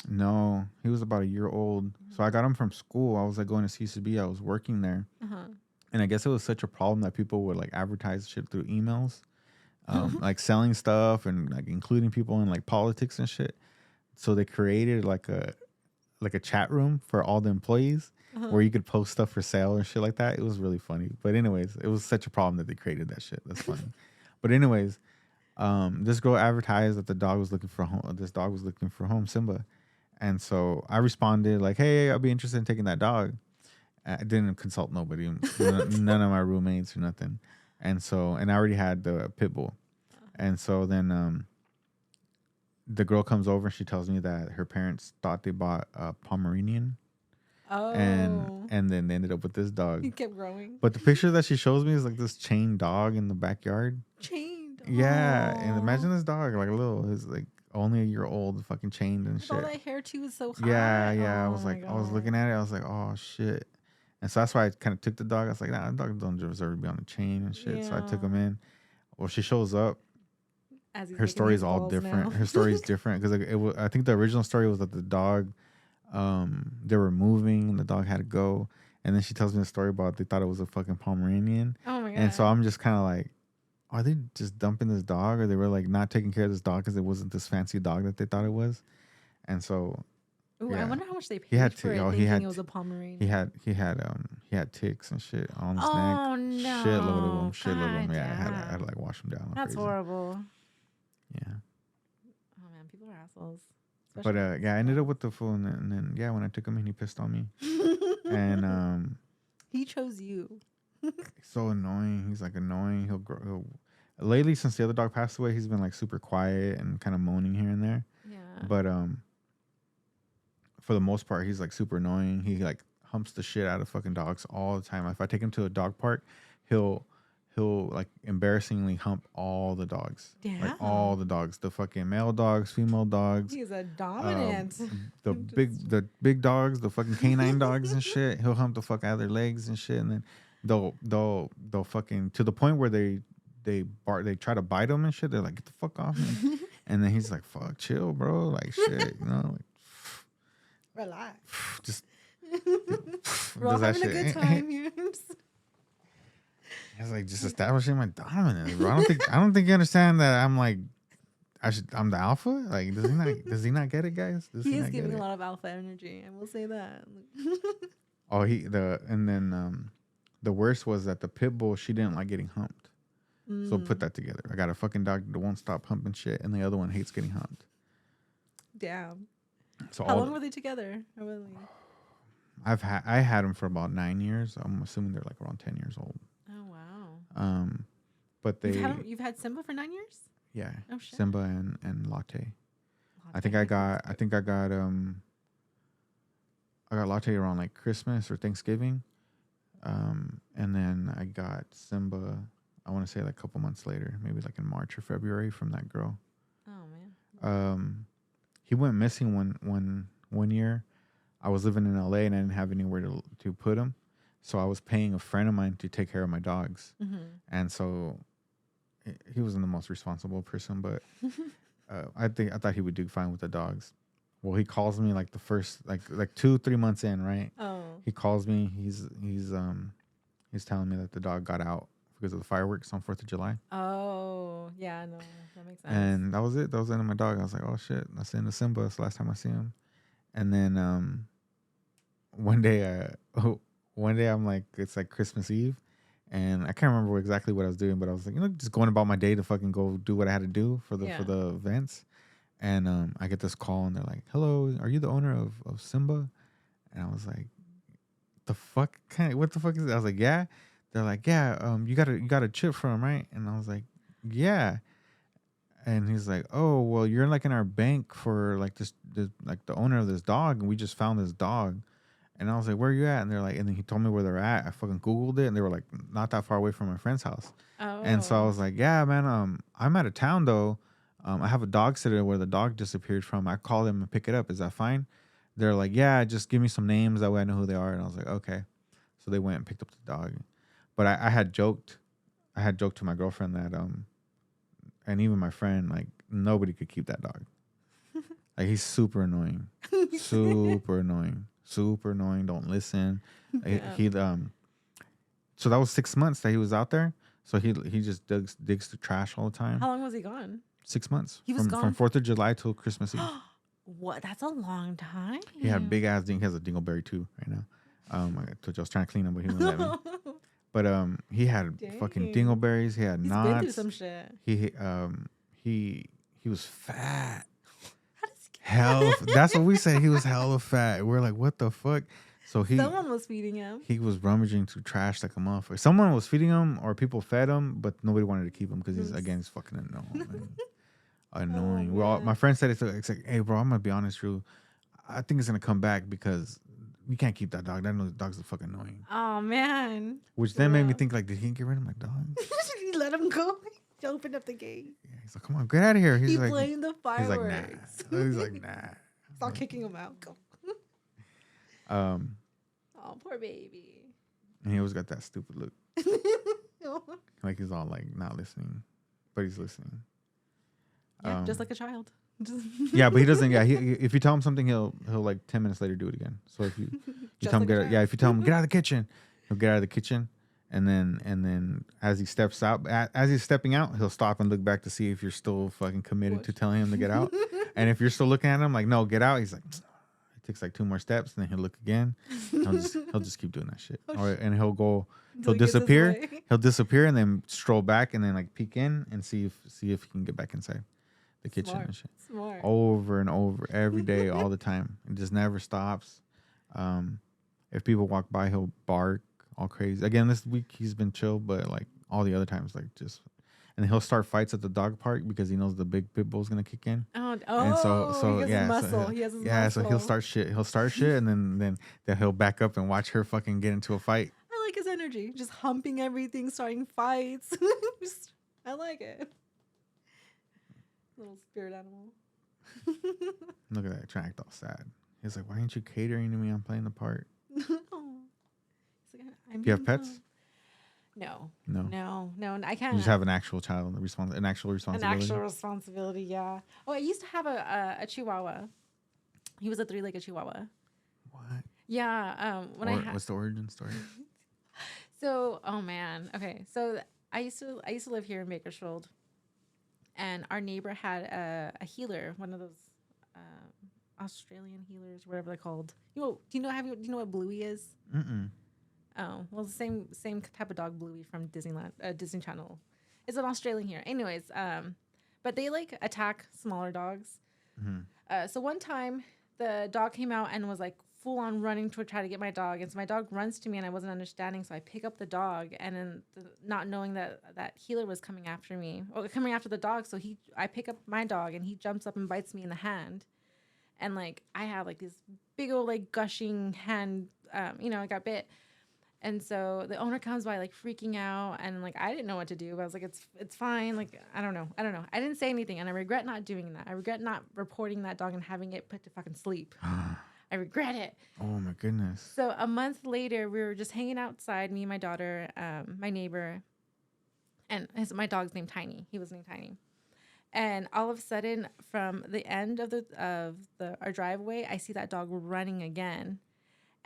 No, he was about a year old. So I got him from school. I was like going to CCB. I was working there. Uh-huh. And I guess it was such a problem that people would like advertise shit through emails, like selling stuff and like including people in like politics and shit. So they created like a chat room for all the employees where you could post stuff for sale and shit like that. It was really funny. But anyways, it was such a problem that they created that shit. That's funny. But anyways, this girl advertised that the dog was looking for home. This dog was looking for home, Simba. And so I responded like, hey, I'll be interested in taking that dog. I didn't consult nobody, none of my roommates or nothing. And I already had the pit bull. And so then the girl comes over and she tells me that her parents thought they bought a Pomeranian. Oh. And then they ended up with this dog. He kept growing. But the picture that she shows me is like this chained dog in the backyard. Chained. Yeah. Aw. And imagine this dog, like it's like only a year old, fucking chained and With all shit. that hair too was so high. Yeah. I Oh was my like, I was God. looking at it. I was like, oh shit. And so that's why I kind of took the dog. I was like, nah, the dog don't deserve to be on the chain and shit. So I took him in. Well, she shows up. As he's Her licking story his is all balls different. now. Her story is different because it was. I think the original story was that the dog, they were moving and the dog had to go. And then she tells me the story about they thought it was a fucking Pomeranian. Oh my God. And so I'm just kind of like, are they just dumping this dog, or they were like not taking care of this dog because it wasn't this fancy dog that they thought it was? And so Ooh, yeah. I wonder how much they paid He had for it, oh, thinking he had it was a Pomeranian. he had ticks and shit on his Oh, neck. no. Shitload of them. Shitload of them. Yeah, I God had to like wash them down. That's crazy. horrible. Yeah. Oh man, people are assholes. But yeah, I ended up with the fool, and then yeah, when I took him in, he pissed on me, and he chose you. he's so annoying. He's like annoying. Lately, since the other dog passed away, he's been like super quiet and kind of moaning here and there. Yeah. But for the most part, he's like super annoying. He like humps the shit out of fucking dogs all the time. If I take him to a dog park, he'll like embarrassingly hump all the dogs. Damn. Like all the dogs, the fucking male dogs, female dogs. He's a dominant. The big dogs, the fucking canine dogs and shit. He'll hump the fuck out of their legs and shit, and then they'll fucking to the point where they try to bite him and shit. They're like, get the fuck off me. And then he's like, fuck, chill, bro. Like shit, you know, like Relax. just We're all does that having a shit. good time here. It's like just establishing my dominance, bro. I don't think you understand that I'm like I'm the alpha. Like, does he not get it, guys? Does He is not get giving a it? lot of alpha energy. I will say that. Oh, the worst was that the pit bull, she didn't like getting humped. So put that together. I got a fucking dog that won't stop humping shit, and the other one hates getting humped. Damn. So How long were they together? I had them for about 9 years. I'm assuming they're like around 10 years old. Oh wow. But You've had Simba for 9 years? Yeah. Oh shit. Simba and Latte. I Latte, I got Latte around like Christmas or Thanksgiving. And then I got Simba, I want to say like a couple months later, maybe like in March or February from that girl. Oh man. He went missing one year. I was living in LA and I didn't have anywhere to put him. So I was paying a friend of mine to take care of my dogs. Mm-hmm. And so he wasn't the most responsible person, but I thought he would do fine with the dogs. Well, he calls me like the first like 2-3 months in, right? Oh. He calls me. He's telling me that the dog got out because of the fireworks on 4th of July. Oh, yeah, no, that makes sense. And that was it. That was the end of my dog. I was like, oh shit, that's the end of Simba. That's the last time I see him. And then one day I'm like, it's like Christmas Eve, and I can't remember exactly what I was doing, but I was like, just going about my day to fucking go do what I had to do for the events. And I get this call and they're like, hello, are you the owner of Simba? And I was like, what the fuck is it? I was like, yeah. They're like, yeah, you got a chip from him, right? And I was like, yeah. And he's like, oh, well, you're like in our bank for like this like the owner of this dog, and we just found this dog. And I was like, where are you at? And they're like, and then he told me where they're at. I fucking Googled it, and they were like not that far away from my friend's house. Oh. And so I was like, yeah, man, I'm out of town though. I have a dog sitter where the dog disappeared from. I call them and pick it up. Is that fine? They're like, yeah, just give me some names. That way I know who they are. And I was like, okay. So they went and picked up the dog. But I had joked to my girlfriend that, and even my friend, like nobody could keep that dog. Like he's super annoying, super annoying, super annoying. Don't listen. Yeah. So that was 6 months that he was out there. So he just digs the trash all the time. How long was he gone? 6 months. He was from gone 4th of July till Christmas Eve. What? That's a long time. He had big ass ding. He has a dingleberry too right now. I told you I was trying to clean him, but he wouldn't let me. But he had fucking dingleberries. He had He's knots. been through some shit. He was fat. That's what we said. He was hella fat. We're like, what the fuck? So someone was feeding him. He was rummaging through trash like a motherfucker. Someone was feeding him, or people fed him, but nobody wanted to keep him because he's fucking annoying. Oh, my friend said it's like, hey, bro, I'm gonna be honest, Drew. I think it's gonna come back because we can't keep that dog. That dog's fucking annoying. Oh man. Which then made me think like, did he get rid of my dog? He let him go. He opened up the gate. Yeah, he's like, come on, get out of here. He's like, blamed the fireworks. He's like, nah. Stop kicking him out. Go. Oh, poor baby. And he always got that stupid look. Like he's all like not listening, but he's listening. Yeah, just like a child. Yeah, but he doesn't. Yeah, if you tell him something, he'll like 10 minutes later do it again. So if you tell him if you tell him get out of the kitchen, he'll get out of the kitchen, and then as he steps out, as he's stepping out, he'll stop and look back to see if you're still fucking committed to telling him to get out. And if you're still looking at him like no, get out, he's like. Takes like 2 more steps, and then he'll look again. He'll just keep doing that shit. And he'll disappear. He'll disappear and then stroll back and then like peek in and see if he can get back inside the kitchen and shit. Smart. Over and over every day, all the time. It just never stops. If people walk by, he'll bark all crazy. Again, this week he's been chill, but like all the other times, like just. And he'll start fights at the dog park because he knows the big pit bull's gonna kick in. And so he has his muscle. He has his muscle. So he'll start shit, and then he'll back up and watch her fucking get into a fight. I like his energy, just humping everything, starting fights. I like it. Little spirit animal. Look at that, trying to act all sad. He's like, "Why aren't you catering to me? I'm playing the part." He's like, do you have pets? No. I can't. You just have an actual child, an actual responsibility. An actual responsibility, yeah. Oh, I used to have a Chihuahua. He was a 3-legged Chihuahua. What? Yeah. What's the origin story? So, oh man. Okay. So I used to live here in Bakersfield, and our neighbor had a healer, one of those Australian healers, whatever they're called. Do you know what Bluey is? Mm-mm. Oh, well, the same type of dog, Bluey from Disneyland, Disney Channel. It's an Australian here. Anyways, but they like attack smaller dogs. Mm-hmm. So one time, the dog came out and was like full on running to try to get my dog, and so my dog runs to me, and I wasn't understanding, so I pick up the dog, and then not knowing that healer was coming after me or coming after the dog, so I pick up my dog, and he jumps up and bites me in the hand, and like I have like this big old like gushing hand, I got bit. And so the owner comes by like freaking out, and like I didn't know what to do. But I was like, it's fine. Like I don't know. I didn't say anything, and I regret not doing that. I regret not reporting that dog and having it put to fucking sleep. I regret it. Oh my goodness. So a month later, we were just hanging outside, me and my daughter, my neighbor, and my dog's named Tiny. He was named Tiny. And all of a sudden, from the end of our driveway, I see that dog running again.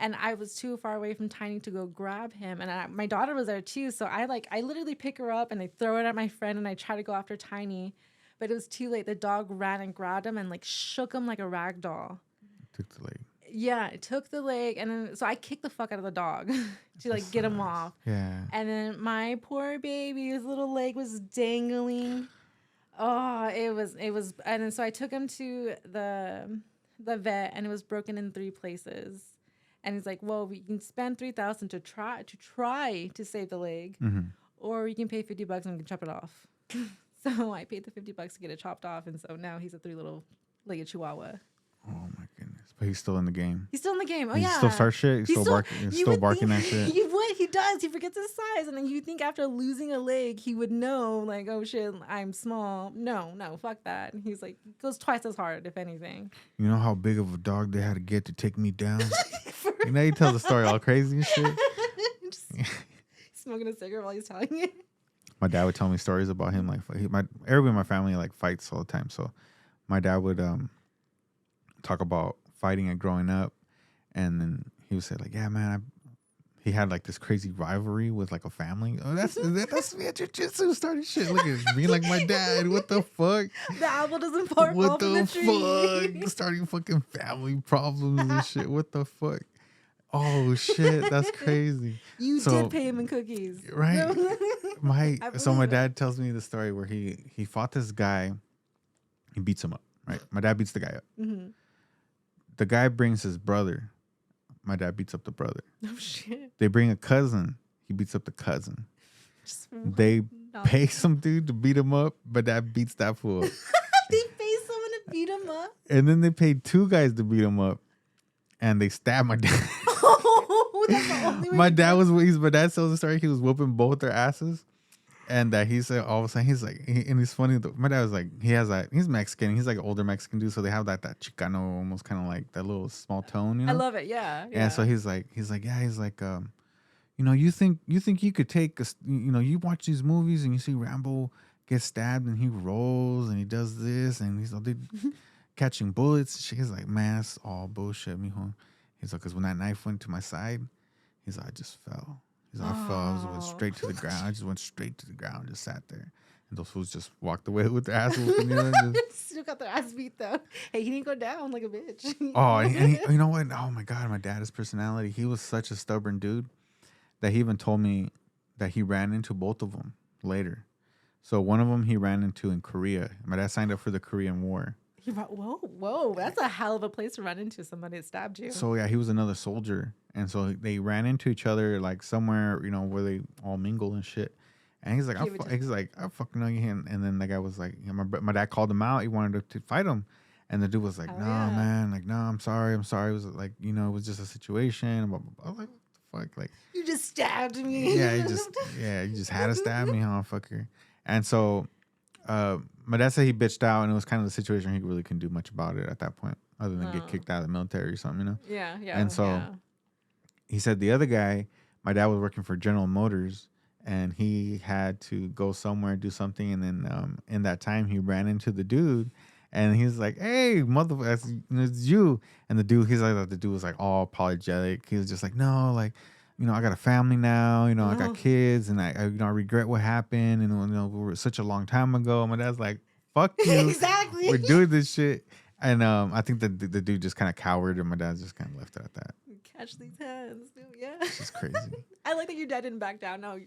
And I was too far away from Tiny to go grab him. And my daughter was there too. So I literally pick her up and I throw it at my friend and I try to go after Tiny. But it was too late. The dog ran and grabbed him and like shook him like a rag doll. Took the leg. Yeah, it took the leg. And then, so I kicked the fuck out of the dog to like get him off. Yeah. And then my poor baby, his little leg was dangling. Oh, it was. And then so I took him to the vet and it was broken in 3 places. And he's like, well, we can spend $3,000 to try to save the leg, or you can pay $50 and we can chop it off. So I paid the $50 to get it chopped off, and so now he's a 3 little-legged Chihuahua. Oh my goodness! But he's still in the game. He's still in the game. Oh he yeah. Still starts shit. He's still barking that shit. He does. He forgets his size, and then you think after losing a leg he would know, like, oh shit, I'm small. No, fuck that. And he's like, he goes twice as hard, if anything. You know how big of a dog they had to get to take me down? You know, he tells the story all crazy and shit. Smoking a cigarette while he's telling it. My dad would tell me stories about him. Like everybody in my family like fights all the time. So my dad would talk about fighting and growing up, and then he would say like, "Yeah, man, he had like this crazy rivalry with like a family. Oh, that's me at jiu-jitsu started shit. Look at me like my dad. What the fuck? The apple doesn't fall from the tree. What the fuck? Starting fucking family problems and shit. What the fuck? Oh shit, that's crazy. You did pay him in cookies, right? My dad tells me the story where he fought this guy. He beats him up. Right, my dad beats the guy up. Mm-hmm. The guy brings his brother. My dad beats up the brother. Oh shit! They bring a cousin. He beats up the cousin. They pay some dude to beat him up, but that beats that fool. They pay someone to beat him up, and then they paid 2 guys to beat him up, and they stabbed my dad. Oh, that's the only way. My dad tells the story. He was whooping both their asses, and that he said all of a sudden he's like, and it's funny. My dad was like, he's Mexican. He's like an older Mexican dude, so they have that Chicano, almost kind of like that little small tone. You know? I love it. Yeah. And so he's like, you think you could take you watch these movies and you see Rambo get stabbed and he rolls and he does this and he's catching bullets. He's like, man, that's all bullshit, mijo. He's like, because when that knife went to my side, he's like, I just fell. He's like, I fell. I just went straight to the ground. I just went straight to the ground, just sat there. And those fools just walked away with their ass whooping. Still got their ass beat though. Hey, he didn't go down like a bitch. Oh, and you know what? Oh my God, my dad's personality. He was such a stubborn dude that he even told me that he ran into both of them later. So one of them he ran into in Korea. My dad signed up for the Korean War. Whoa, that's a hell of a place to run into somebody that stabbed you. So yeah, he was another soldier, and so they ran into each other like somewhere, where they all mingle and shit. And he's like, I fucking know you. And then the guy was like, my dad called him out. He wanted to fight him, and the dude was like, man, like, no, I'm sorry. It was like, it was just a situation. Blah, blah, blah. I was like, what the fuck, like, you just stabbed me. Yeah, you just had to stab me, huh, fucker. And so, my dad said he bitched out, and it was kind of the situation he really couldn't do much about it at that point, other than get kicked out of the military or something, Yeah. And so he said the other guy, my dad was working for General Motors, and he had to go somewhere, do something, and then in that time he ran into the dude, and he's like, "Hey, motherfucker, it's you." And the dude was like all apologetic. He was just like, "No, like, I got a family now. I got kids, and I regret what happened, and we were such a long time ago." And my dad's like, fuck you. Exactly. We're doing this shit. And I think the dude just kind of cowered, and my dad just kind of left it at that. Catch these hands, dude. Yeah. It's just crazy. I like that your dad didn't back down. No, you're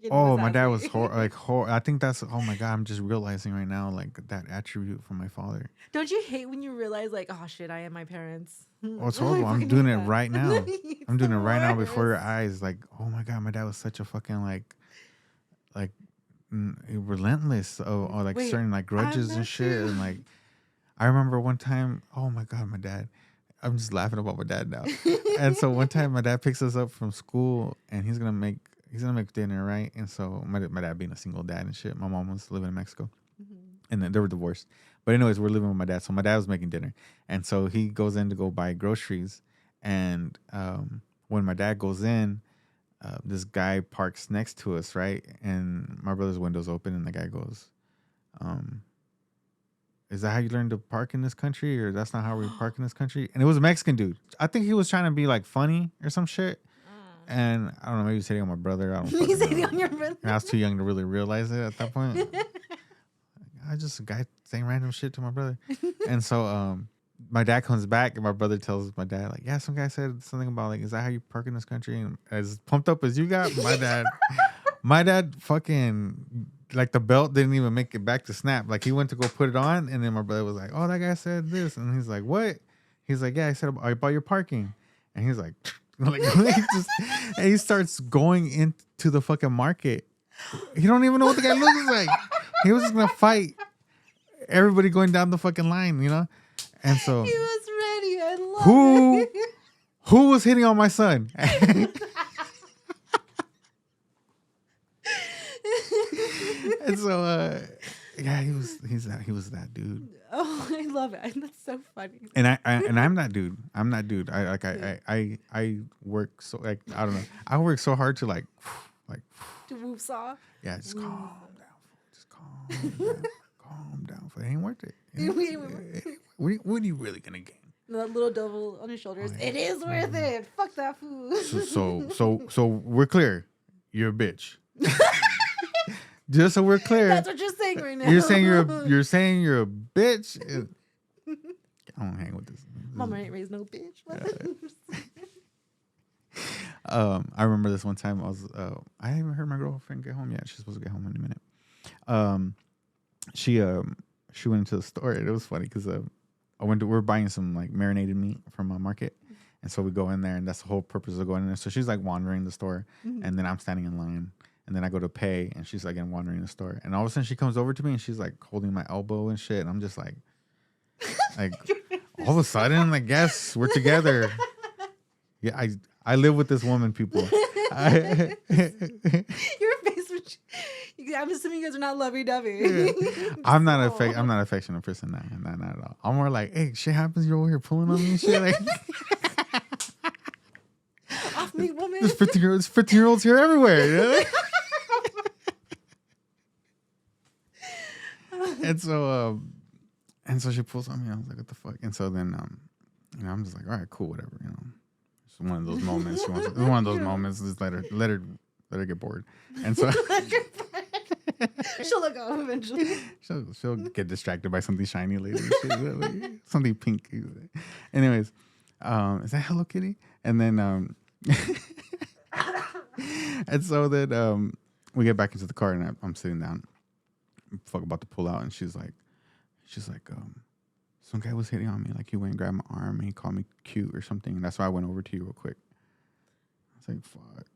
getting. Oh, his my ass dad beat. was I think that's. Oh my god, I'm just realizing right now, like that attribute from my father. Don't you hate when you realize, like, oh shit, I am my parents? Oh, it's I horrible. I'm fucking doing hate it that. right now. It's I'm doing it the right now before your worst. eyes. Like, oh my god, my dad was such a fucking like relentless of like Wait, certain like grudges I'm and that shit. too. And like, I remember one time. Oh my god, my dad. I'm just laughing about my dad now. And so one time, my dad picks us up from school, and he's gonna make dinner, right? And so my dad being a single dad and shit. My mom was living in Mexico, and then they were divorced. But anyways, we're living with my dad. So my dad was making dinner, and so he goes in to go buy groceries. And when my dad goes in, this guy parks next to us, right? And my brother's window's open, and the guy goes, "Is that how you learn to park in this country, or that's not how we park in this country?" And it was a Mexican dude. I think he was trying to be like funny or some shit. And I don't know, maybe he's hitting on my brother. I don't fucking He's hitting know. on your brother. I was too young to really realize it at that point. I just a guy saying random shit to my brother. And so my dad comes back, and my brother tells my dad, like, yeah, some guy said something about like, is that how you park in this country? And as pumped up as you got, my dad fucking, like, the belt didn't even make it back to snap. Like, he went to go put it on, and then my brother was like, oh, that guy said this. And he's like, what? He's like, yeah, I said about your parking. And he's like, and he starts going into the fucking market. He don't even know what the guy looks like. He was just gonna fight everybody going down the fucking line, you know? And so He was ready. I love it. who was hitting on my son? And so yeah, he was that dude. Oh, I love it. That's so funny. And I'm that dude. I work so, like, I don't know. I work so hard to like To whoop saw. yeah, just calm down. Just calm down. It ain't worth it. What are you really gonna gain? That little devil on his shoulders. It is worth it. Fuck that food. So we're clear. You're a bitch. Just so we're clear. That's what you're saying right now. You're saying you're a bitch. I don't hang with this. Mama ain't raised no bitch. I remember this one time I haven't even heard my girlfriend get home yet. She's supposed to get home in a minute. She went into the store, and it was funny because we're buying some like marinated meat from a market, and so we go in there, and that's the whole purpose of going in there. So she's like wandering the store, and then I'm standing in line, and then I go to pay, and she's like wandering the store, and all of a sudden she comes over to me, and she's like holding my elbow and shit, and I'm just like all of a sudden, I guess we're together. Yeah, I live with this woman, people. Your face was. I'm assuming you guys are not lovey-dovey. Yeah. I'm not an affectionate person. Not at all. I'm more like, hey, shit happens. You're over here pulling on me and shit. Like, Off me, woman. there's 15-year-olds here everywhere. You know? And so she pulls on me. I was like, what the fuck? And so then, I'm just like, all right, cool, whatever. It's one of those moments. It's one of those moments. Just let her get bored. And so she'll look up eventually. she'll get distracted by something shiny later. Like, something pink. Anyways, is that Hello Kitty? And then and so then we get back into the car, and I'm sitting down, about to pull out, and she's like, some guy was hitting on me. Like, he went and grabbed my arm, and he called me cute or something. And that's why I went over to you real quick. I was like, fuck.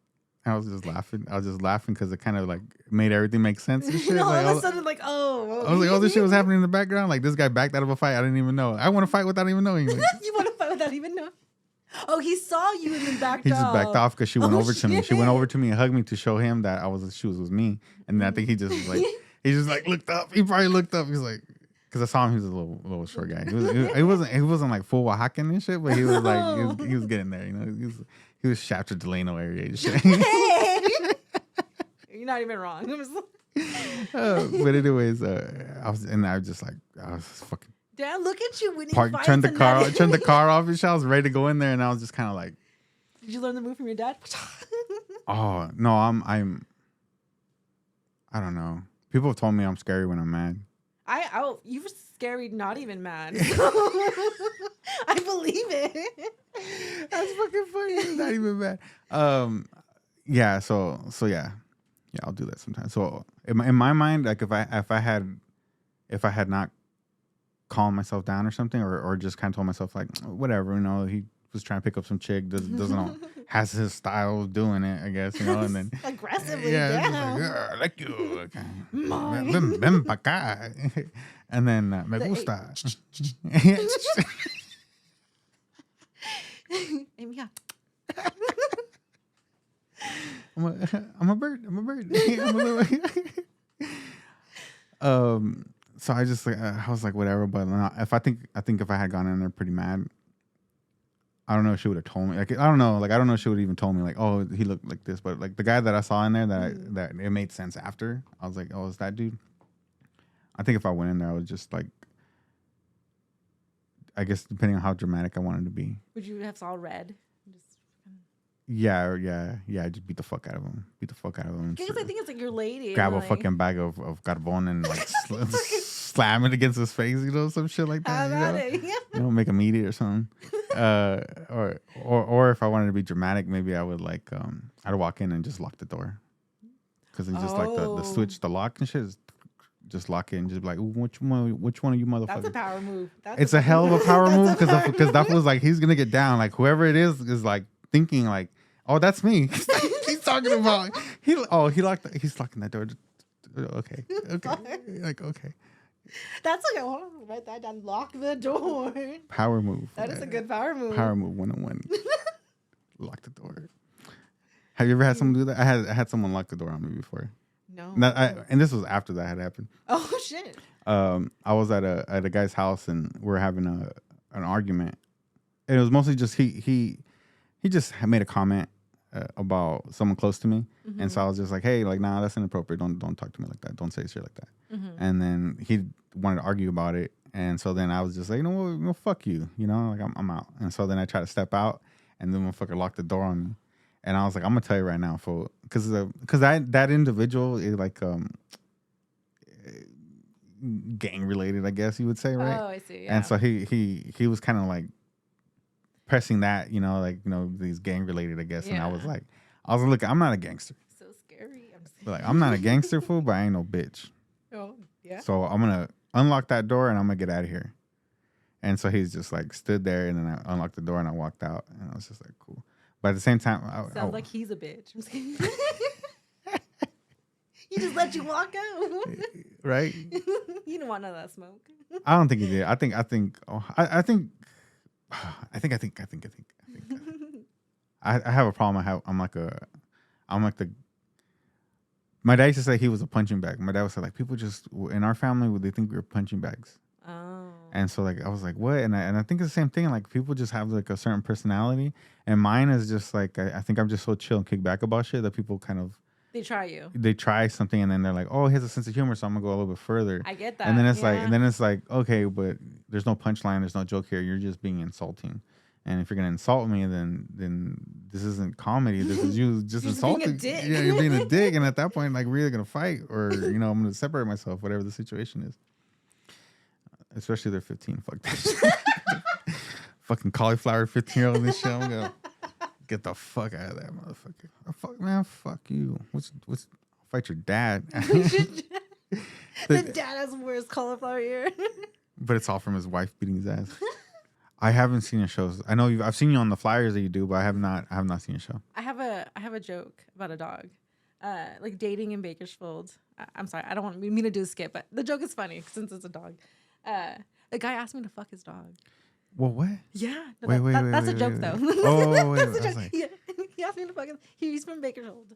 And I was just laughing because it kind of like made everything make sense and shit. All like, of a sudden, like, oh. I was like, all this shit was happening in the background. Like, this guy backed out of a fight. I didn't even know. I want to fight without even knowing. Like, You want to fight without even knowing? Oh, he saw you and then backed off. he just backed off because she went over to me. Shit. She went over to me and hugged me to show him that she was with me. And then I think he just was like, he just like looked up. He probably looked up. He's like, because I saw him. He was a little short guy. He wasn't like full Oaxacan and shit, but he was like he was getting there. He was Shafter Delano area and shit. Hey! You're not even wrong. But anyways, I was fucking Dad, look at you winning parked, fights. turned the car off and shit. I was ready to go in there, and I was just kind of like, Did you learn the move from your dad? oh no, I don't know. People have told me I'm scary when I'm mad. I You were scary, not even mad. I believe it. That's fucking funny. It's not even bad. Yeah. So yeah, I'll do that sometimes. So in my mind, like if I had not calmed myself down or something, or just kind of told myself like whatever, he was trying to pick up some chick, doesn't know, has his style of doing it, I guess, and then Aggressively, yeah, down. just like you, okay. Mine. Ven pa' acá. And then me gusta. Yeah. I'm a bird. I'm a bird. I'm a little. So I just I was like whatever, but if I think if I had gone in there pretty mad, I don't know if she would have told me. Like I don't know if she would have even told me like, oh, he looked like this. But like the guy that I saw in there that it made sense after. I was like, oh, is that dude? I think if I went in there, I would just like, I guess depending on how dramatic I wanted to be. Would you have saw red? Yeah. Just beat the fuck out of him. Because I think it's like your lady. Grab a like, fucch bag of carbon and like slam it against his face, some shit like that. Make him eat it or something. Or if I wanted to be dramatic, maybe I would like I'd walk in and just lock the door, because it's just like the switch, the lock and shit is just lock it and just be like, which one of you motherfuckers? That's a power move. It's a hell of a power move, because that was like, he's gonna get down, like whoever it is like thinking like, oh, that's me. He's talking about he's locking that door. Okay. Like, okay. That's like write that down. Lock the door. Power move. That is a good power move. Power move 101. Lock the door. Have you ever had someone do that? I had someone lock the door on me before. No. And this was after that had happened. Oh shit. I was at a guy's house and we were having an argument. And it was mostly just he just made a comment about someone close to me, and so I was just like, hey, like, nah, that's inappropriate. Don't talk to me like that. Don't say shit like that. And then he wanted to argue about it, and so then I was just like, fuck you, like I'm out. And so then I tried to step out, and the motherfucker locked the door on me, and I was like, I'm gonna tell you right now, fool, because that individual is like gang related, I guess you would say, right? Oh, I see. Yeah. And so he was kind of like pressing that, these gang related, I guess. And I was like, look, I'm not a gangster. So scary. I'm not a gangster, fool, but I ain't no bitch. Oh, yeah. So I'm gonna unlock that door and I'm gonna get out of here. And so he's just like stood there, and then I unlocked the door and I walked out, and I was just like, cool. But at the same time, sounds like he's a bitch. I'm just kidding. He just let you walk out, right? You don't want none of that smoke. I don't think he did. I think. I have a problem. I'm like the. My dad used to say he was a punching bag. My dad would say like, people just in our family, they think we were punching bags. Oh. And so like I was like, what? And I think it's the same thing. Like people just have like a certain personality, and mine is just like I think I'm just so chill and kick back about shit that people kind of. They try something, and then they're like, oh, he has a sense of humor, so I'm gonna go a little bit further. I get that. And then it's like, okay, but there's no punchline, there's no joke here. You're just being insulting. And if you're gonna insult me, then this isn't comedy. This is you just insulting. Being a dick. Yeah, you're being a dick. And at that point, like, we're either gonna fight or I'm gonna separate myself, whatever the situation is. Especially they're 15. Fuck that shit. Fucking cauliflower 15-year-old in this shit. I'm gonna get the fuck out of that motherfucker. Fuck you. What's fight your dad. The dad has the worst cauliflower ear. But it's all from his wife beating his ass. I haven't seen your shows. I know I've seen you on the flyers that you do, but I have not seen your show. I have a joke about a dog. Like dating in Bakersfield. I'm sorry, I don't want me to do a skip, but the joke is funny since it's a dog. The guy asked me to fuck his dog. Well, what? Yeah. No, wait, that's a joke, wait. though. Oh, wait. That's a joke. Like... Yeah. He asked me to fuck him. He's from Bakersfield.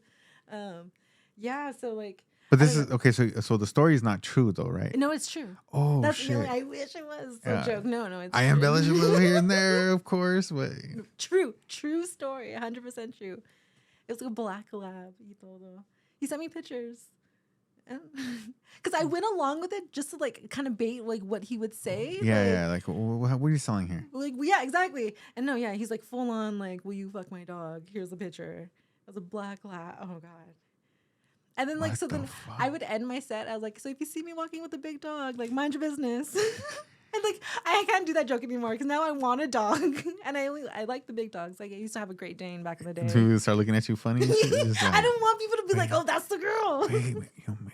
Yeah, so like. But this is okay. So the story is not true, though, right? No, it's true. Oh, that's shit. Really, I wish it was a joke. No, it's. I embellish a little here and there, of course, but true story, 100% true. It was like a black lab. He sent me pictures. Because I went along with it just to like kind of bait like what he would say. Yeah. Like, what are you selling here? Like, yeah, exactly. And no, yeah, he's like full on like, will you fuck my dog? Here's a picture. It was a black lab. Oh god. And then like, What so the then fuck? I would end my set. I was like, so if you see me walking with a big dog, like mind your business. And like, I can't do that joke anymore because now I want a dog, and I like the big dogs. Like I used to have a Great Dane back in the day. Dude, start looking at you funny and shit. Just I like, don't want people to be like, oh, that's the girl. wait,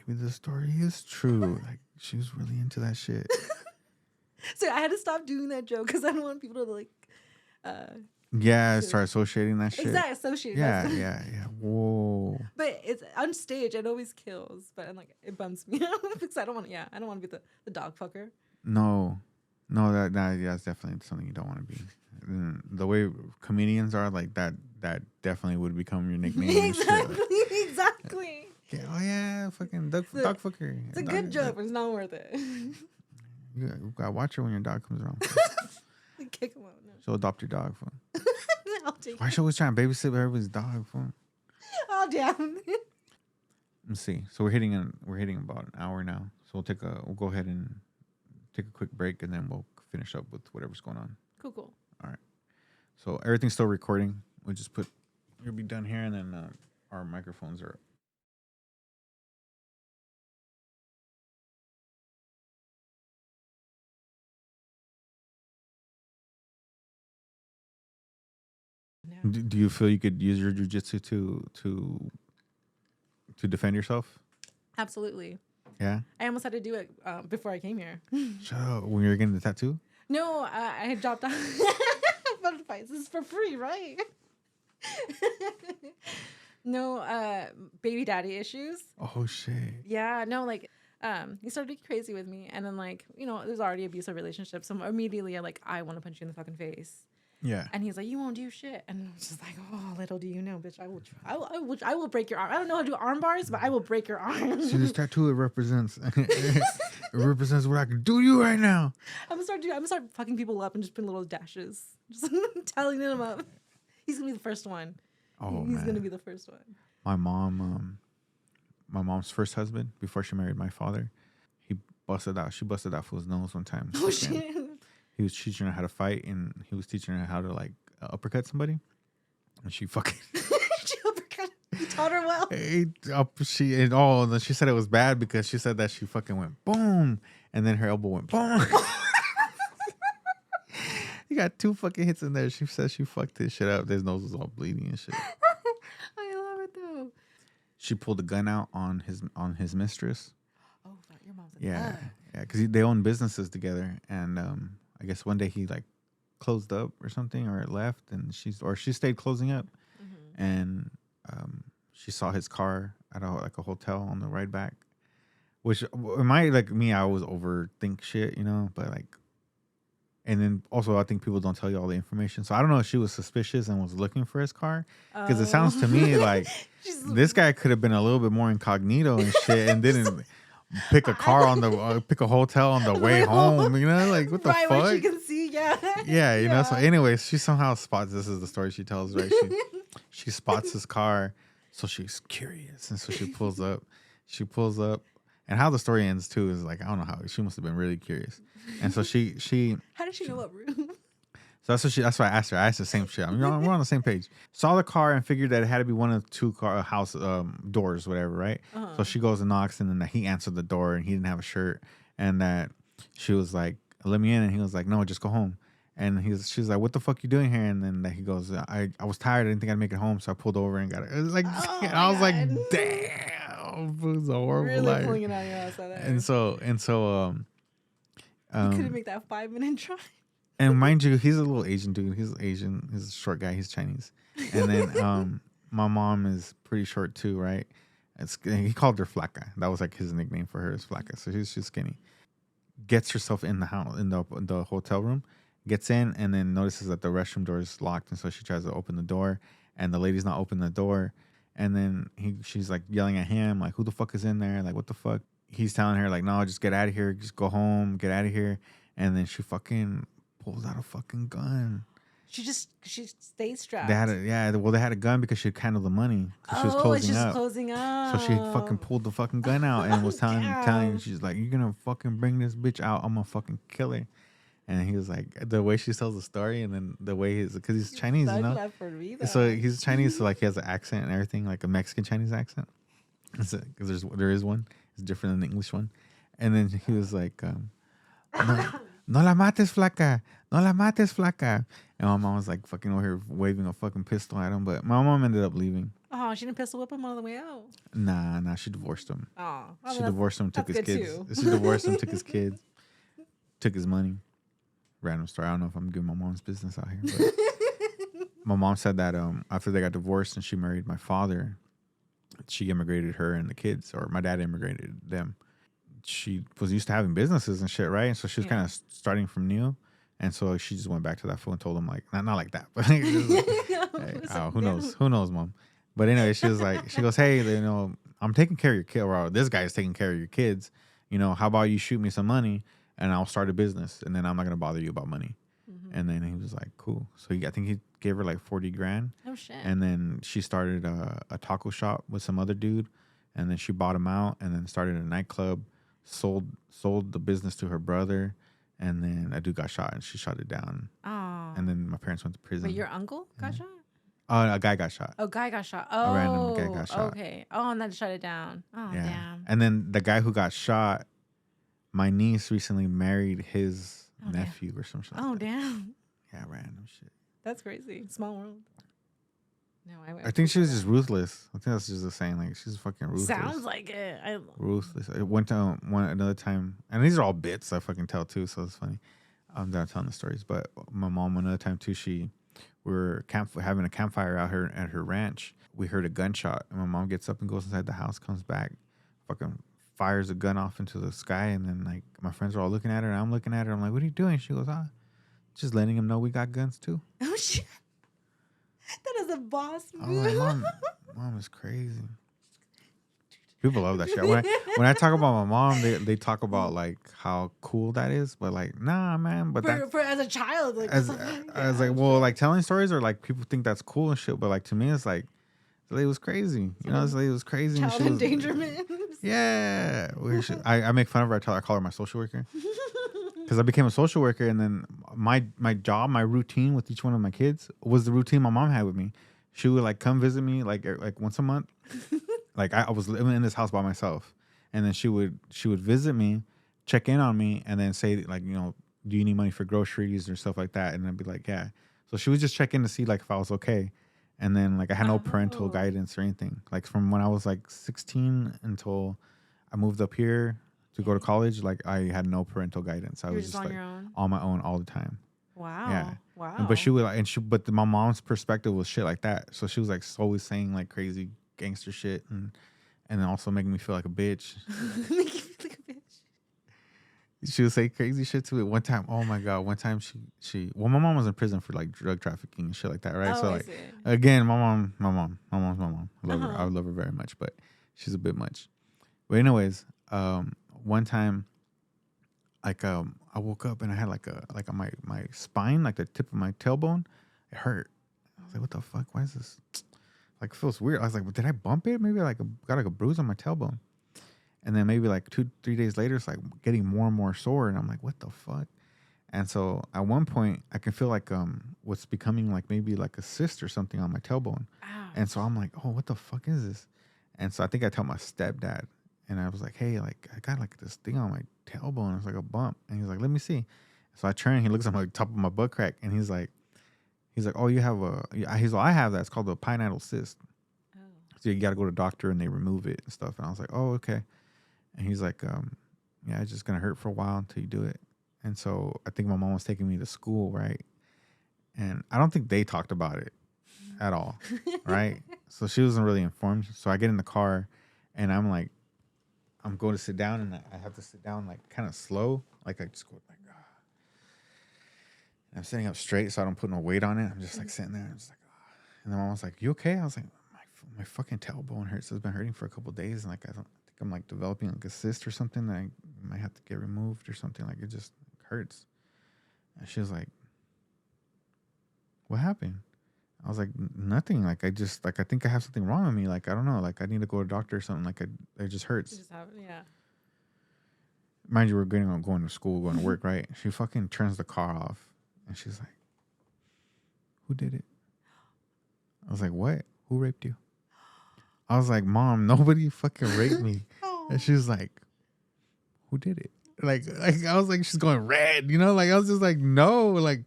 maybe the story is true. Like she was really into that shit. So I had to stop doing that joke because I don't want people to like. Yeah, start associating that shit. Exactly, associate. Yeah. Whoa. But it's on stage. It always kills. But I'm like, it bums me out because I don't want. Yeah, I don't want to be the dog fucker. No, that's definitely something you don't want to be. The way comedians are, like that definitely would become your nickname. Exactly. Yeah, oh yeah, fucking dog fucker. It's a good joke, but it's not worth it. You gotta watch her when your dog comes around. Kick him out. No. She'll adopt your dog. I'll take Why she always trying to babysit everybody's dog? all down. Let's see. So we're hitting about an hour now. So we'll go ahead and take a quick break, and then we'll finish up with whatever's going on. Cool. All right. So everything's still recording. You'll be done here, and then our microphones are up. No. Do you feel you could use your jiu-jitsu to defend yourself? Absolutely. Yeah. I almost had to do it before I came here. Shut up. When you were getting the tattoo? No, I had dropped out. Fun fights. This is for free, right? No, baby daddy issues. Oh shit. Yeah, no, like he started to get crazy with me, and then like there's already abusive relationships, so immediately I want to punch you in the fucking face. Yeah. And he's like, you won't do shit. And I was just like, oh, little do you know, bitch, I will break your arm. I don't know how to do arm bars, but I will break your arm. See, this tattoo, it represents what I can do to you right now. I'm gonna start fucking people up and just putting little dashes, just telling them up. He's gonna be the first one. Oh, He's man. gonna be the first one. My mom's first husband, before she married my father, she busted out for his nose one time. Oh shit. He was teaching her how to fight, and he was teaching her how to like uppercut somebody, and she fucking She uppercut. He taught her well. She said it was bad because she said that she fucking went boom, and then her elbow went boom. You got 2 fucking hits in there. She said she fucked his shit up. His nose was all bleeding and shit. I love it though. She pulled a gun out on his mistress. Oh, your mom's a Yeah, because they own businesses together, and I guess one day he like closed up or something, or left, and she stayed closing up, and she saw his car at a hotel on the ride back, which like me, I always overthink shit, but like, and then also I think people don't tell you all the information, so I don't know if she was suspicious and was looking for his car, because it sounds to me like this guy could have been a little bit more incognito and shit, and didn't pick a hotel on the way home, like what the fuck? Where she can see, yeah, so anyways, she somehow spots, this is the story she tells, right? She spots his car, so she's curious, and so she pulls up, and how the story ends too is like, I don't know how, she must have been really curious, and so she how did she know what room? So that's why I asked her. I asked the same shit. We're on the same page. Saw the car and figured that it had to be one of the 2 car house doors, whatever, right? So she goes and knocks, and then he answered the door, and he didn't have a shirt, and that she was like, "Let me in," and he was like, "No, just go home." And she's like, "What the fuck you doing here?" And then he goes, "I was tired. I didn't think I'd make it home, so I pulled over and got it." It was like, I was like, "Damn, it was a horrible Really life." pulling it out of your ass like that. And so you couldn't make that 5-minute drive. And mind you, he's a little Asian dude. He's Asian. He's a short guy. He's Chinese. And then my mom is pretty short too, right? He called her Flaca. That was like his nickname for her, is Flaca. So she's skinny. Gets herself in the house, in the hotel room. Gets in, and then notices that the restroom door is locked, and so she tries to open the door, and the lady's not opening the door. And then she's like yelling at him, like, "Who the fuck is in there? Like, what the fuck?" He's telling her like, "No, just get out of here. Just go home. Get out of here." And then she fucking pulls out a fucking gun. She stayed strapped. They had a gun because she had handled the money. She was closing up. So she fucking pulled the fucking gun out and was telling, she's like, "You're gonna fucking bring this bitch out. I'm gonna fucking kill her." And he was like, the way she tells the story, and then the way because he's Chinese, Left for me, so he's Chinese, so like he has an accent and everything, like a Mexican Chinese accent. Because there is one. It's different than the English one. And then he was like, no, no la mates, flaca. No la mates, flaca. And my mom was like fucking over here waving a fucking pistol at him. But my mom ended up leaving. Oh, she didn't pistol whip him all the way out. Nah, she divorced him. Oh, well, She divorced him, took his kids. Too. She divorced him, took his kids, took his money. Random story. I don't know if I'm giving my mom's business out here. But my mom said that after they got divorced and she married my father, she immigrated her and the kids, or my dad immigrated them. She was used to having businesses and shit, right? And so she was kind of starting from new. And so she just went back to that fool and told him, like, not like that, but who knows? Who knows, mom? But anyway, she was like, she goes, hey, you know, I'm taking care of your kid, or this guy is taking care of your kids. You know, how about you shoot me some money and I'll start a business, and then I'm not going to bother you about money. Mm-hmm. And then he was like, cool. So I think he gave her like 40 grand. Oh, shit. And then she started a taco shop with some other dude. And then she bought him out and then started a nightclub, sold the business to her brother. And then a dude got shot and she shot it down. Oh. And then my parents went to prison. But your uncle got shot? A guy got shot. Oh, guy got shot. Oh, a random guy got shot. Okay. Oh, and then shut it down. Oh, yeah. Damn. And then the guy who got shot, my niece recently married his nephew or some shit. Oh, like damn. Yeah, random shit. That's crazy. Small world. No, I think she was just ruthless. I think that's just the saying. Like, she's fucking ruthless. Sounds like it. Ruthless. I went to another time, and these are all bits I fucking tell too, so it's funny. I'm done telling the stories. But my mom, another time too, we were having a campfire out here at her ranch. We heard a gunshot, and my mom gets up and goes inside the house, comes back, fucking fires a gun off into the sky, and then like my friends are all looking at her, and I'm looking at her. I'm like, "What are you doing?" She goes, just letting him know we got guns too." Oh shit! That is a boss move. I'm like, mom is crazy. People love that shit. When I talk about my mom, they talk about like how cool that is, but like, nah, man. But for as a child, like, as like, well, like telling stories, or like people think that's cool and shit, but like to me, it's like, it was crazy. You know, it was crazy. Child endangerment. Yeah, I make fun of her. I call her my social worker because I became a social worker, and then my job, my routine with each one of my kids was the routine my mom had with me. She would like come visit me like once a month. Like I was living in this house by myself, and then she would visit me, check in on me, and then say like, you know, do you need money for groceries or stuff like that? And I'd be like, yeah. So she would just check in to see like if I was okay. And then like I had no parental guidance or anything. Like from when I was like 16 until I moved up here to go to college, like I had no parental guidance. I was just like on my own all the time. Wow. Yeah. Wow. But she would but my mom's perspective was shit like that. So she was like always saying like crazy gangster shit and then also making me feel like a bitch. Making me feel like a bitch. She would say crazy shit to it. One time, oh my god! One time she my mom was in prison for like drug trafficking and shit like that, right? Oh, so like again, my mom's my mom. I love her. I love her very much, but she's a bit much. But anyways, one time, like I woke up and I had like on my spine, like the tip of my tailbone, it hurt. I was like, what the fuck? Why is this? Like it feels weird. I was like, well, did I bump it? Maybe like got like a bruise on my tailbone. And then maybe like 2-3 days later, it's like getting more and more sore. And I'm like, what the fuck? And so at one point, I can feel like what's becoming like maybe like a cyst or something on my tailbone. Ouch. And so I'm like, oh, what the fuck is this? And so I think I tell my stepdad. And I was like, hey, like I got like this thing on my tailbone. It's like a bump. And he's like, let me see. So I turn, he looks at my top of my butt crack. And he's like, oh, you have I have that. It's called a pineal cyst. Oh. So you got to go to the doctor and they remove it and stuff. And I was like, oh, okay. And he's like, yeah, it's just going to hurt for a while until you do it. And so I think my mom was taking me to school, right? And I don't think they talked about it at all, right? So she wasn't really informed. So I get in the car and I'm like, I'm going to sit down and I have to sit down like kind of slow. Like I just go like, and I'm sitting up straight so I don't put no weight on it. I'm just like sitting there. I'm just like, and then mom was like, you okay? I was like, my fucking tailbone hurts. It's been hurting for a couple of days. And like, I think I'm like developing like a cyst or something that I might have to get removed or something. Like it just hurts. And she was like, what happened? I was like, nothing. Like I think I have something wrong with me. Like I don't know. Like I need to go to a doctor or something. Like it just hurts. It just happened, yeah. Mind you, we're going to school, going to work, right? She fucking turns the car off, and she's like, "Who did it?" I was like, "What? Who raped you?" I was like, Mom, nobody fucking raped me. Oh. And she was like, who did it? Like I was like, she's going red, you know? Like I was just like, no, like,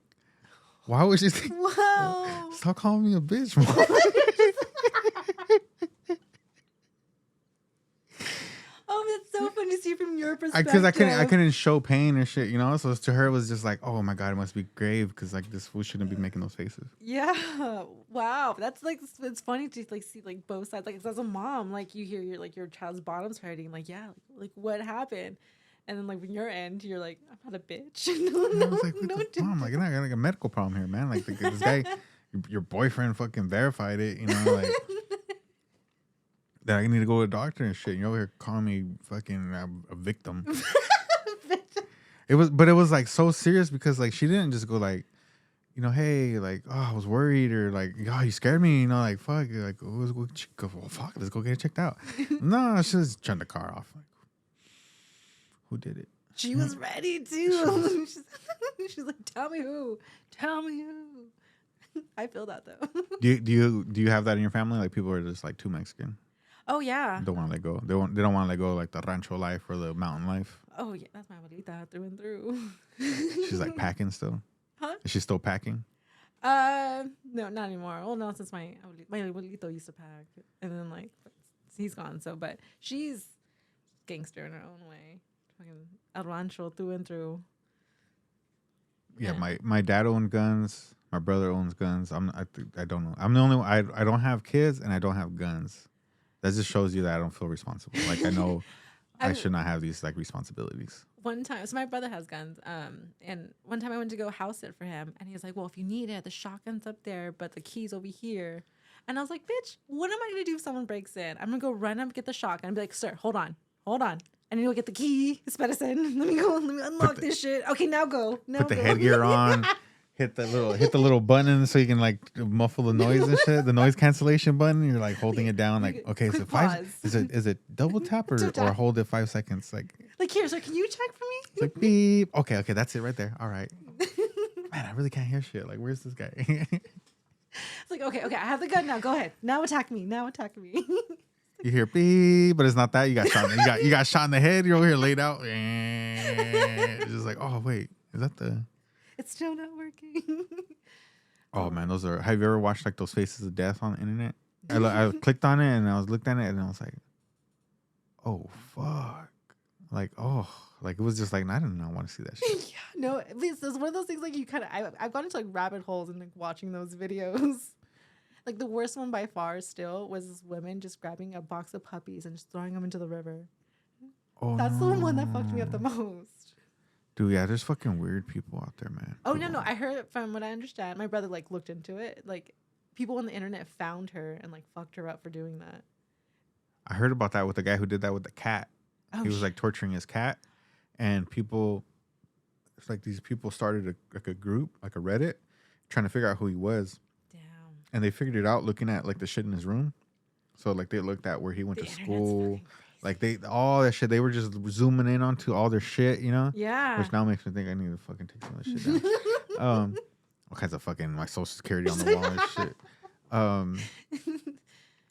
why would she think? Wow. Stop calling me a bitch, Mom. Oh, that's so funny to see from your perspective. Because I couldn't show pain or shit, you know. So to her it was just like, oh my god, it must be grave because like this fool shouldn't be making those faces. Yeah. Wow. That's like it's funny to like see like both sides. Like as a mom, like you hear your child's bottom's hurting. Like yeah, like what happened? And then like when your end, you're like, I'm not a bitch. And I was like, Mom, like, you're not got like a medical problem here, man. Like this guy, your boyfriend fucking verified it, you know, like. That I need to go to a doctor and shit. You're over here calling me fucking a victim. It was like so serious because like she didn't just go like, you know, hey, like, oh, I was worried or like, oh, you scared me, you know, like fuck, like, let's go, fuck, let's go get it checked out. No, she just turned the car off. Like, who did it? She was ready too. She's like, tell me who. I feel that though. Do you have that in your family? Like people are just like too Mexican. Oh yeah. Don't want to let go. They don't want to let go like the rancho life or the mountain life. Oh yeah, that's my abuelita through and through. She's like packing still. Huh? Is she still packing? No, not anymore. Well, no, since my abuelito used to pack, and then like he's gone. So, but she's gangster in her own way. Fucking El Rancho through and through. Yeah, my dad owned guns. My brother owns guns. I don't know. I'm the only one. I don't have kids and I don't have guns. That just shows you that I don't feel responsible. Like I know I should not have these like responsibilities. One time, so my brother has guns. And one time I went to go house sit for him, and he was like, "Well, if you need it, the shotgun's up there, but the key's over here." And I was like, "Bitch, what am I gonna do if someone breaks in? I'm gonna go run up, get the shotgun, and be like, sir, hold on. I need to go get the key. It's medicine. Let me unlock this shit. Okay, now go. Put the headgear on." Hit the little button so you can like muffle the noise and shit. The noise cancellation button. You're like holding it down. Like okay, is it 5? Is it double tap or hold it 5 seconds? Like here, sir. Can you check for me? It's like beep. Okay, that's it right there. All right. Man, I really can't hear shit. Like where's this guy? It's like okay. I have the gun now. Go ahead. Now attack me. You hear beep, but it's not that. You got shot. You got shot in the head. You're over here laid out. It's just like oh wait, is that the? It's still not working. Oh man, those are. Have you ever watched like those Faces of Death on the internet? I clicked on it and I was looked at it and I was like, oh fuck, like oh, like it was just like I did not want to see that shit. Yeah, no, it's one of those things like you kind of. I've gone into like rabbit holes and like watching those videos. Like the worst one by far still was this woman just grabbing a box of puppies and just throwing them into the river. Oh, that's the one that fucked me up the most. Dude, yeah, there's fucking weird people out there, man. Oh, no. I heard from what I understand. My brother, like, looked into it. Like, people on the internet found her and, like, fucked her up for doing that. I heard about that with the guy who did that with the cat. Oh, he was, like, torturing his cat. And people, it's like these people started a group, like a Reddit, trying to figure out who he was. Damn. And they figured it out looking at, like, the shit in his room. So, like, they looked at where he went to school. Like all that shit, they were just zooming in onto all their shit, you know? Yeah. Which now makes me think I need to fucking take some of this shit down. All kinds of fucking my social security on the wall and shit.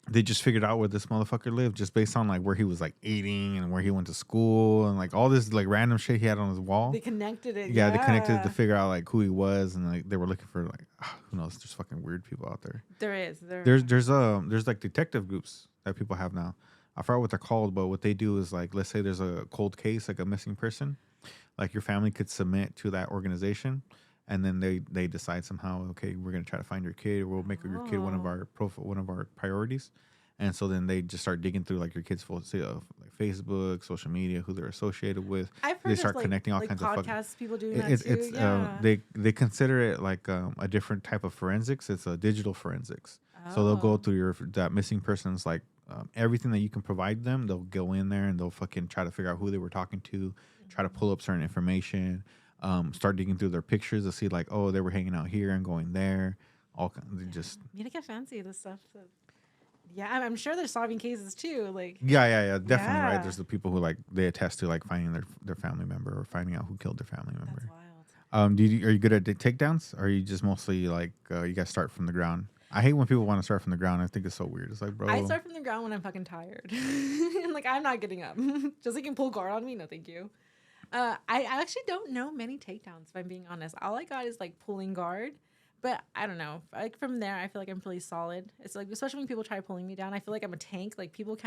They just figured out where this motherfucker lived just based on like where he was like eating and where he went to school and like all this like random shit he had on his wall. They connected it. Yeah, they connected it to figure out like who he was and like they were looking for like who knows? There's fucking weird people out there. There's like detective groups that people have now. I forgot what they're called, but what they do is like, let's say there's a cold case, like a missing person, like your family could submit to that organization, and then they decide somehow, okay, we're gonna try to find your kid. We'll make your kid one of our priorities, and so then they just start digging through like your kid's like Facebook, social media, who they're associated with. I've heard they start connecting all kinds of podcasts. People doing that too. They consider it like a different type of forensics. It's a digital forensics. So they'll go through that missing person's like. Everything that you can provide them, they'll go in there and they'll fucking try to figure out who they were talking to, try to pull up certain information, start digging through their pictures to see like, oh, they were hanging out here and going there. All just. You to get fancy this stuff. Yeah, I'm sure they're solving cases too. Like. Yeah, definitely right. There's the people who like they attest to like finding their family member or finding out who killed their family member. That's wild. Are you good at takedowns? Or are you just mostly like you guys start from the ground? I hate when people want to start from the ground. I think it's so weird. It's like, bro. I start from the ground when I'm fucking tired. And like, I'm not getting up. Just like you can pull guard on me. No, thank you. I actually don't know many takedowns, if I'm being honest. All I got is like pulling guard. But I don't know. Like from there, I feel like I'm pretty solid. It's like, especially when people try pulling me down, I feel like I'm a tank. Like people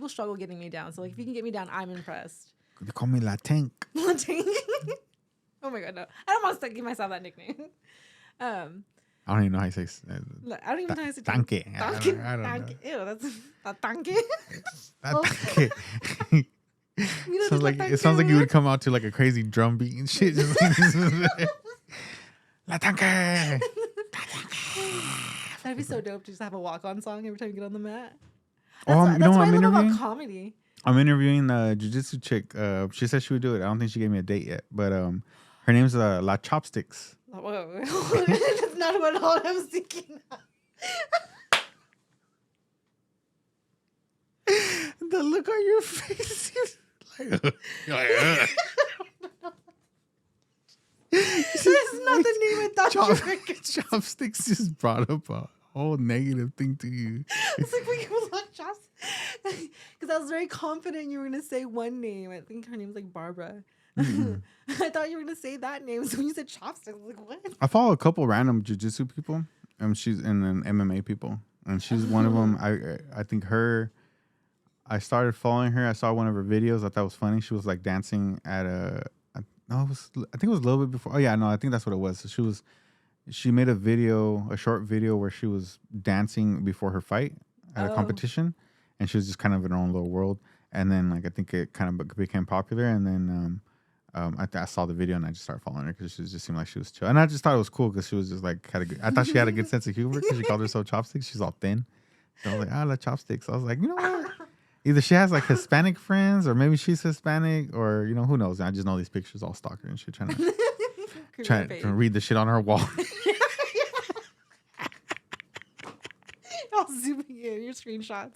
struggle getting me down. So like if you can get me down, I'm impressed. They call me La Tank. La Tank. Oh my God, no. I don't want to give myself that nickname. I don't even know how you say. I don't even know how to say tanque. Tanque. I don't know. Ew, that's a tanque. Tanque. It sounds like you would come out to like a crazy drum beat and shit. Just like, La Tanque. That'd be so dope to just have a walk-on song every time you get on the mat. That's what I'm I love interviewing? about comedy. I'm interviewing the jiu-jitsu chick. She said she would do it. I don't think she gave me a date yet, but her name's La Chopsticks. Whoa. That's not what all I was thinking of. The look on your face. This is not the name I thought you were going to. Chopsticks just brought up a whole negative thing to you. It's like when you love chopsticks. Because I was very confident you were going to say one name. I think her name's like Barbara. Mm-hmm. I thought you were going to say that name. So when you said chopsticks, I was like, what? I follow a couple random jiu-jitsu people. She's and then MMA people. And she's one of them. I think her... I started following her. I saw one of her videos. I thought it was funny. She was like dancing at I think it was a little bit before. Oh yeah, no, I think that's what it was. So she made a short video where she was dancing before her fight at a competition, and she was just kind of in her own little world. And then like I think it kind of became popular. And then I saw the video and I just started following her because she just seemed like she was chill. And I just thought it was cool because she was just like I thought she had a good sense of humor because she called herself Chopsticks. She's all thin, so I was like, I love Chopsticks. I was like, you know what? Either she has like Hispanic friends or maybe she's Hispanic or, you know, who knows? I just know these pictures all stalker and shit trying to read the shit on her wall. I'll zoom in your screenshots.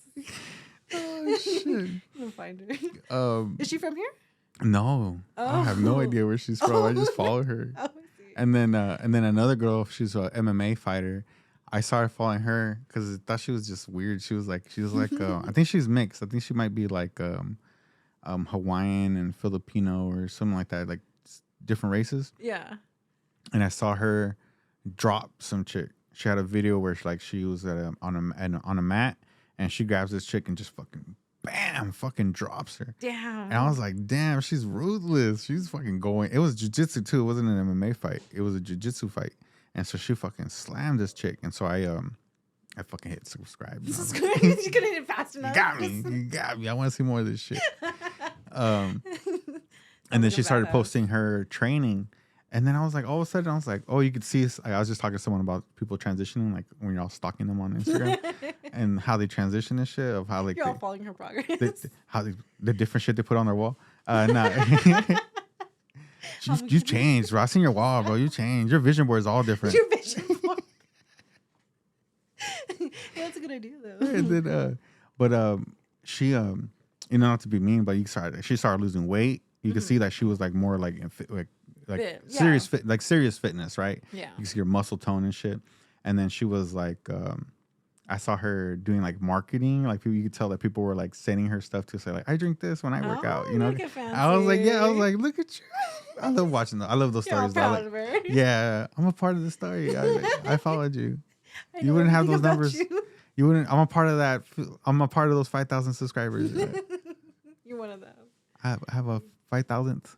Oh, shit. I'm going to find her. Is she from here? No. I have no idea where she's from. I just follow her. Oh, I see. And then another girl, she's an MMA fighter. I started following her because I thought she was just weird. She was like, I think she's mixed. I think she might be like Hawaiian and Filipino or something like that, like different races. Yeah. And I saw her drop some chick. She had a video where she was on a mat and she grabs this chick and just fucking drops her. Damn. And I was like, damn, she's ruthless. She's fucking going. It was jiu-jitsu too. It wasn't an MMA fight. It was a jiu-jitsu fight. And so she fucking slammed this chick. And so I fucking hit subscribe. You couldn't hit it fast enough. You got me. I want to see more of this shit. And then she started posting her training. And then I was like, all of a sudden, I was like, oh, you could see us. I was just talking to someone about people transitioning, like when you're all stalking them on Instagram and how they transition and shit of how like you're all following her progress. The different shit they put on their wall. You've changed, bro. I seen your wall, bro. You changed. Your vision board is all different. Your vision board. Yeah, that's a good idea, though. And then, she, not to be mean, but she started losing weight. You could see that she was like more like serious fit, like serious fitness, right? Yeah. You see her muscle tone and shit. And then she was like, I saw her doing like marketing. Like you could tell that people were like sending her stuff to say like, I drink this when I work out. You know, I was like, look at you. I love watching them. I love those stories. Proud of her. Yeah, I'm a part of the story. I followed you. You wouldn't have those numbers. You wouldn't. I'm a part of that. I'm a part of those 5,000 subscribers. Right? You're one of them. I have a 5,000th.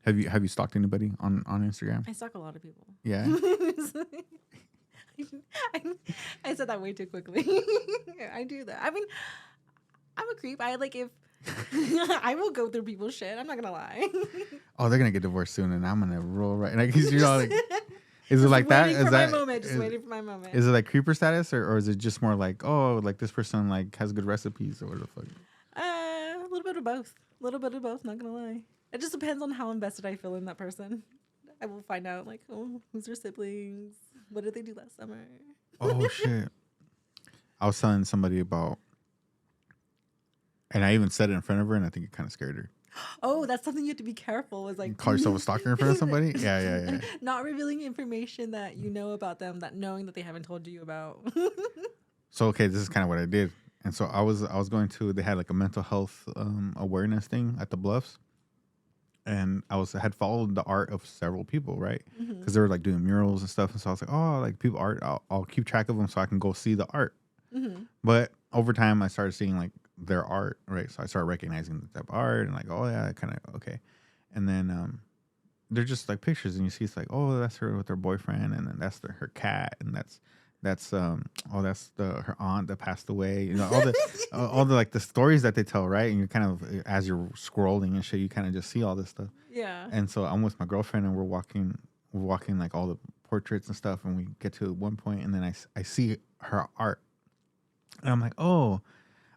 Have you stalked anybody on Instagram? I stalk a lot of people. Yeah. I said that way too quickly. I do that. I mean, I'm a creep. I I will go through people's shit. I'm not gonna lie. Oh, they're gonna get divorced soon, and I'm gonna roll right. Like, you know, like, is it like that? Is that just waiting for my moment? Is it like creeper status, or is it just more like, oh, like this person like has good recipes or what the fuck? A little bit of both. A little bit of both. Not gonna lie. It just depends on how invested I feel in that person. I will find out like, oh, who's their siblings? What did they do last summer? Oh shit! I was telling somebody about. And I even said it in front of her, and I think it kind of scared her. Oh, that's something you have to be careful with, You like call yourself a stalker in front of somebody? Yeah, yeah, yeah. not revealing information that you know about them, that knowing that they haven't told you about. So okay, this is kind of what I did. And so I was going to, they had like a mental health awareness thing at the Bluffs, and I had followed the art of several people, right? Hmm. Because they were like doing murals and stuff, and so I was like, oh, like people art, I'll keep track of them so I can go see the art. Hmm. But over time, I started seeing like their art, right? So I started recognizing the type of art and like, oh yeah, kind of okay. And then they're just like pictures, and you see it's like, oh, that's her with her boyfriend, and then that's her cat, and that's oh, that's her aunt that passed away. You know, all the like the stories that they tell, right? And you kind of, as you're scrolling and shit, you kind of just see all this stuff. Yeah. And so I'm with my girlfriend, and we're walking like all the portraits and stuff, and we get to one point, and then I see her art, and I'm like, oh,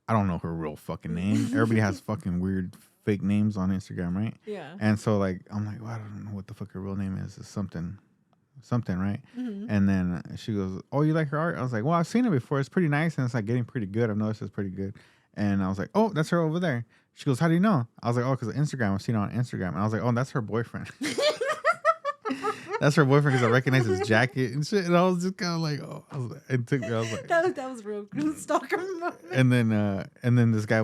I don't know her real fucking name. Everybody has fucking weird fake names on Instagram, right? Yeah. And so like I'm like, well, I don't know what the fuck her real name is. It's something, right? Hmm. And then she goes, oh, you like her art? I was like, well, I've seen it before. It's pretty nice, and it's like getting pretty good. I've noticed it's pretty good. And I was like, oh, that's her over there. She goes, how do you know? I was like, oh, because of Instagram. I've seen it on Instagram. And I was like, oh, that's her boyfriend. That's her boyfriend because I recognize his jacket and shit. And I was just kind of like, oh, it took me. I was like, that was real stalker moment. and then this guy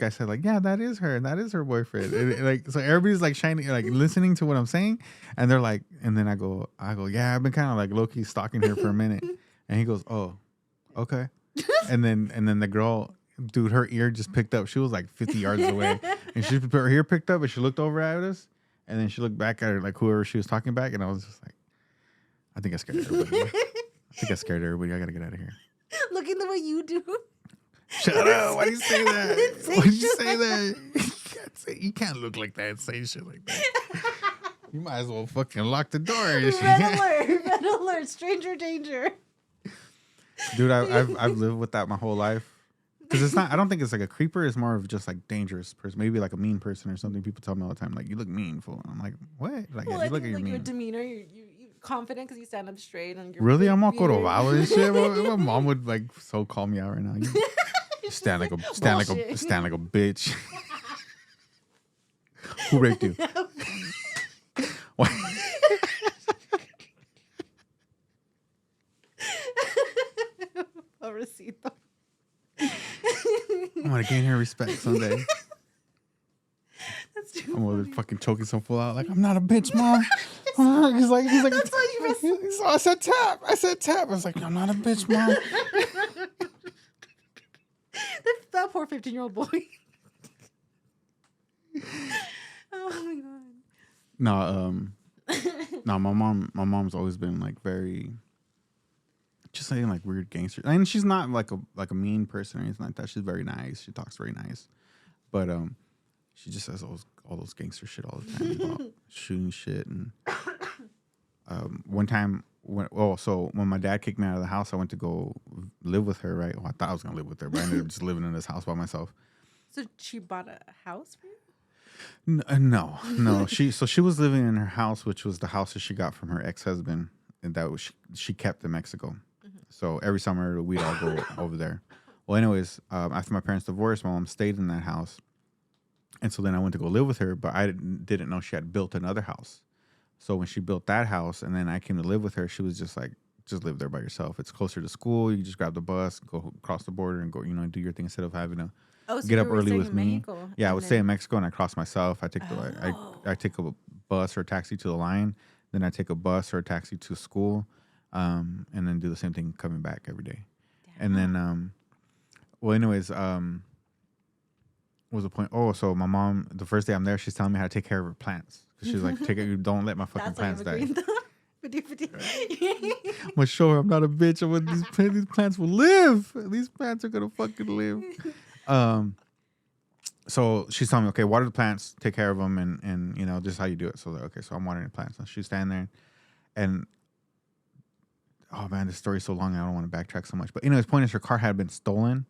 said like, yeah, that is her, and that is her boyfriend. And, like, so everybody's like shining, like listening to what I'm saying, and they're like, and then I go, yeah, I've been kind of like low key stalking her for a minute, and he goes, oh, okay, and then the girl, dude, her ear just picked up. She was like 50 yards away, and her ear picked up, and she looked over at us, and then she looked back at her like whoever she was talking back, and I was just like, I think I scared everybody. I gotta get out of here. Looking the way you do. Shut up! Why do you say that? Why did you say that? You can't look like that and say shit like that. You might as well fucking lock the door. Red alert! Red alert! Stranger danger. Dude, I've lived with that my whole life. Because it's not. I don't think it's like a creeper. It's more of just like dangerous person. Maybe like a mean person or something. People tell me all the time, like, you look mean, fool. I'm like, what? Like, Well, yeah, I you look think like like you're your mean. demeanor, you confident because you stand up straight and you're Really? I'm all beard. corobado and shit. My mom would like so call me out right now. You stand like a bitch. Who raped you? Why? Pobrecito. I'm gonna gain her respect someday. That's too I'm gonna funny. fucking choking some fool out like, I'm not a bitch, mom. he's like, That's why you were I said tap. I was like, I'm not a bitch, mom. that poor 15-year-old boy. Oh my god. No, my mom's always been like very, just saying like weird gangster. And she's not like a mean person or anything like that. She's very nice. She talks very nice, but she just says all those gangster shit all the time about shooting shit. And one time when my dad kicked me out of the house, I went to go live with her. Right? Well, I thought I was gonna live with her, but I ended up just living in this house by myself. So she bought a house for you? No. She was living in her house, which was the house that she got from her ex-husband, and that was she kept in Mexico. Mm-hmm. So every summer we'd all go over there. Well, anyways, after my parents divorced, my mom stayed in that house, and so then I went to go live with her, but I didn't know she had built another house. So when she built that house, and then I came to live with her, she was just like, just live there by yourself. It's closer to school. You just grab the bus, go across the border, and go, do your thing instead of having to. Oh, so Get you up were early staying with in me. Mexico, Yeah, I and would then- stay in Mexico and I cross myself. I take Oh. I take a bus or a taxi to the line, then I take a bus or a taxi to school, and then do the same thing coming back every day. And then, well, anyways, what was the point? Oh, so my mom, the first day I'm there, she's telling me how to take care of her plants. She's like, don't let my fucking That's plants die. I'm I'm gonna show her I'm not a bitch. These plants will live. These plants are gonna fucking live. So she's telling me, okay, water the plants, take care of them, and this is how you do it. So like, okay, so I'm watering the plants. And she's standing there, and oh man, this story's so long. I don't want to backtrack so much. But anyways, point is, her car had been stolen,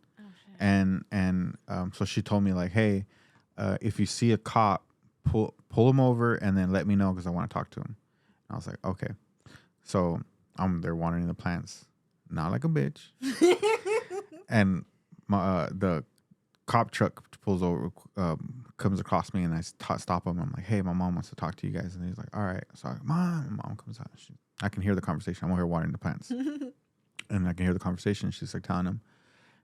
and so she told me like, hey, if you see a cop, pull him over, and then let me know because I want to talk to him. And I was like, okay. So I'm there watering the plants, not like a bitch, and my cop truck pulls over, comes across me, and I stop him. I'm like, hey, my mom wants to talk to you guys. And he's like, all right. So I'm like, mom comes out. I can hear the conversation. I'm over here watering the plants. And I can hear the conversation. She's like telling him,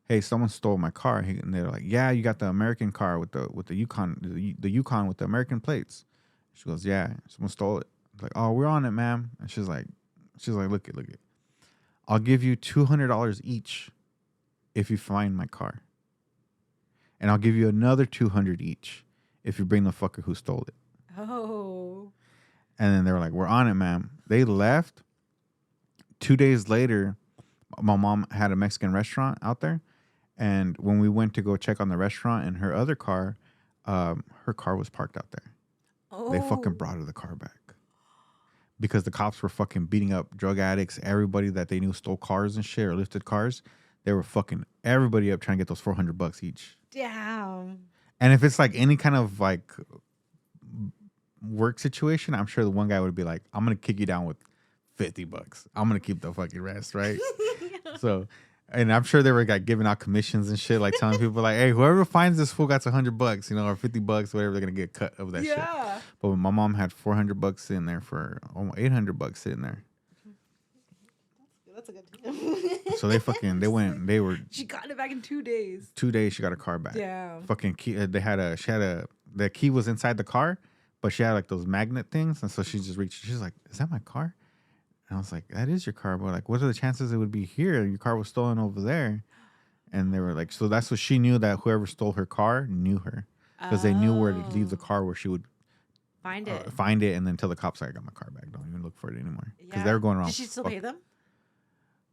hey, someone stole my car. And they're like, yeah, you got the American car with the Yukon, the Yukon with the American plates. She goes, yeah, someone stole it. I'm like, oh, we're on it, ma'am. And she's like, look it. I'll give you $200 each if you find my car. And I'll give you another $200 each if you bring the fucker who stole it. Oh. And then they were like, we're on it, ma'am. They left. 2 days later, my mom had a Mexican restaurant out there. And when we went to go check on the restaurant and her other car, her car was parked out there. Oh. They fucking brought her the car back. Because the cops were fucking beating up drug addicts, everybody that they knew stole cars and shit or lifted cars. They were fucking everybody up trying to get those $400 each. Damn. And if it's like any kind of like work situation, I'm sure the one guy would be like, I'm going to kick you down with $50. I'm going to keep the fucking rest, right? Yeah. So, and I'm sure they were like giving out commissions and shit, like telling people like, hey, whoever finds this fool got $100, you know, or $50, whatever, they're going to get cut of that shit. But my mom had $400 sitting there for almost $800 sitting there. That's a good deal. So they were. She got it back in 2 days. 2 days, she got her car back. Damn. Fucking key. The key was inside the car, but she had like those magnet things, and so she just reached. She's like, "Is that my car?" And I was like, "That is your car." But like, what are the chances it would be here? Your car was stolen over there. And they were like, so that's what she knew, that whoever stole her car knew her, because they knew where to leave the car where she would find it, and then tell the cops, I got my car back. Don't even look for it anymore. Because they were going around. Did she still pay them?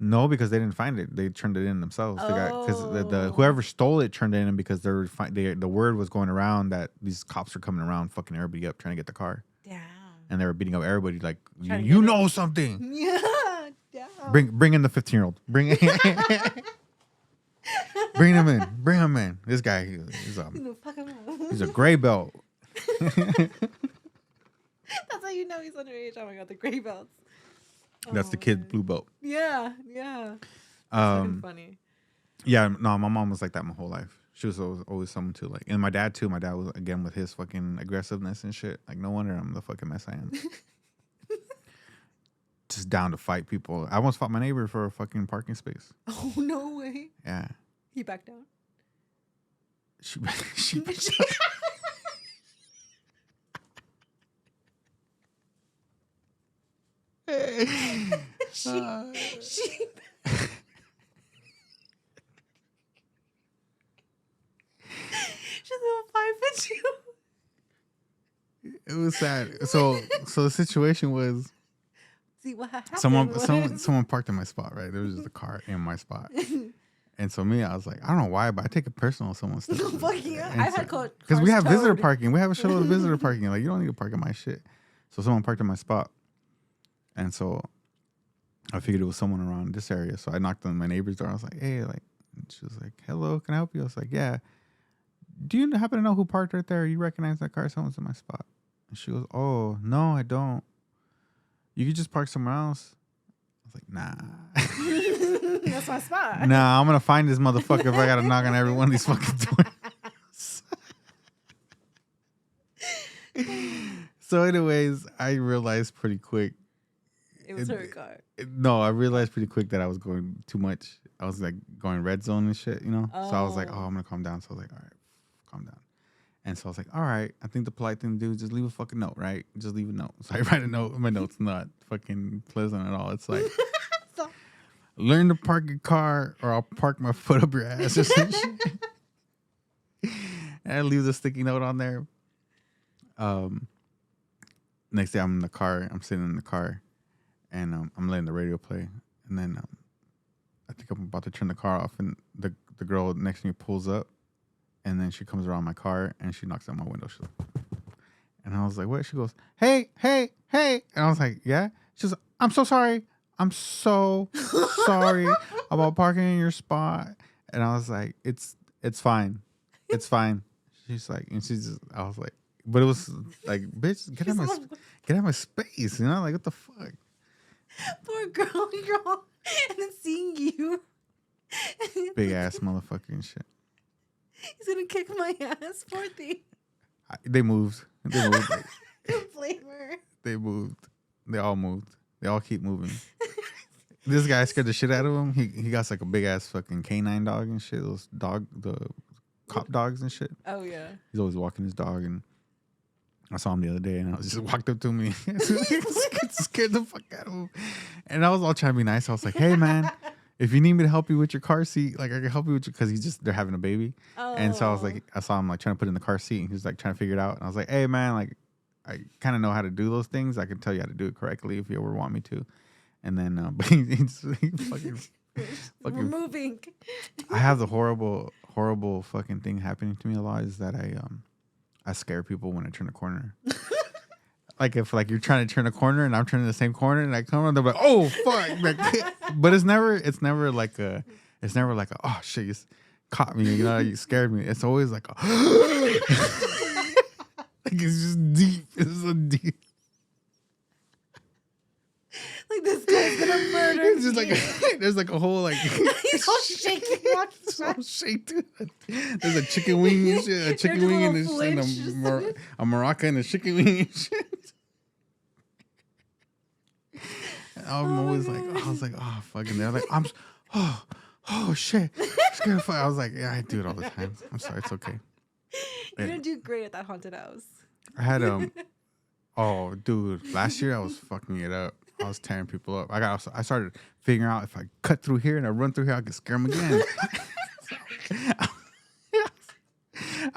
No, because they didn't find it. They turned it in themselves. Because the whoever stole it turned it in because the word was going around that these cops were coming around, fucking everybody up, trying to get the car. Damn. And they were beating up everybody like, you know something. Yeah. Damn. Bring in the 15-year-old. Bring him in. Bring him in. This guy, he's a gray belt. That's how you know he's underage. Oh my god, the gray belts. That's the kid blue belt. Yeah. It's fucking funny. Yeah, no, my mom was like that my whole life. She was always someone to like, and my dad too. My dad was, again, with his fucking aggressiveness and shit. Like, no wonder I'm the fucking mess I am. Just down to fight people. I almost fought my neighbor for a fucking parking space. Oh, no way. Yeah. He backed down. She backed down. She's a 5'2". It was sad. So the situation was, see what happened. Someone parked in my spot, right? There was just a car in my spot. And so I was like, I don't know why, but I take it personal if someone steals it. Fucking yeah. I've had cars because we have visitor parking. We have a shitload of visitor parking. Like, you don't need to park in my shit. So someone parked in my spot. And so I figured it was someone around this area. So I knocked on my neighbor's door. I was like, hey, like, and she was like, hello, can I help you? I was like, yeah. Do you happen to know who parked right there? You recognize that car? Someone's in my spot. And she goes, oh, no, I don't. You could just park somewhere else. I was like, nah. That's my spot. Nah, I'm going to find this motherfucker if I got to knock on every one of these fucking doors. So anyways, I realized pretty quick. It was her car. No, I realized pretty quick that I was going too much. I was like going red zone and shit, you know? Oh. So I was like, oh, I'm going to calm down. So I was like, all right, calm down. And so I was like, all right, I think the polite thing to do is just leave a fucking note, right? Just leave a note. So I write a note. My note's not fucking pleasant at all. It's like, learn to park your car or I'll park my foot up your ass or some shit. And I leave the sticky note on there. Next day I'm in the car. I'm sitting in the car. And I'm letting the radio play. And then I think I'm about to turn the car off. And the girl next to me pulls up. And then she comes around my car and she knocks on my window. She's like, and I was like, what? She goes, hey. And I was like, yeah. She's like, I'm so sorry. I'm so sorry about parking in your spot. And I was like, it's fine. It's fine. She's like, and she's just, I was like, but it was like, bitch, get out of my space. You know, like, what the fuck? Poor girl. And then seeing you. Big ass motherfucker and shit. He's gonna kick my ass. Poor thing. They moved. They moved. Flavor. They moved. They all moved. They all keep moving. This guy scared the shit out of him. He got like a big ass fucking canine dog and shit. The cop dogs and shit. Oh yeah. He's always walking his dog, and I saw him the other day, and I was just walked up to me, scared the fuck out of him, and I was all trying to be nice. I was like, "Hey man, if you need me to help you with your car seat, like I can help you with you," because they're having a baby, and so I was like, I saw him like trying to put it in the car seat, and he was like trying to figure it out, and I was like, "Hey man, like I kind of know how to do those things. I can tell you how to do it correctly if you ever want me to," and then but he fucking. We're moving. I have the horrible fucking thing happening to me a lot is that I scare people when I turn a corner. Like if like you're trying to turn a corner and I'm turning the same corner and I come on, they're like, "Oh fuck!" Like, but it's never like a oh shit, you caught me, you know, you scared me. It's always like, like it's just deep. It's so deep. Like this guy's gonna murder. It's just like there's like a whole like he's all shaking. It's all shaking. There's a chicken wing and shit. A chicken wing and a maraca and a chicken wing and shit. I'm always like, I was like, oh fucking. They're like, oh shit. Scared fuck. I was like, yeah, I do it all the time. I'm sorry, it's okay. You're gonna do great at that haunted house. I had oh dude, last year I was fucking it up. I was tearing people up. I started figuring out if I cut through here and I run through here, I could scare them again.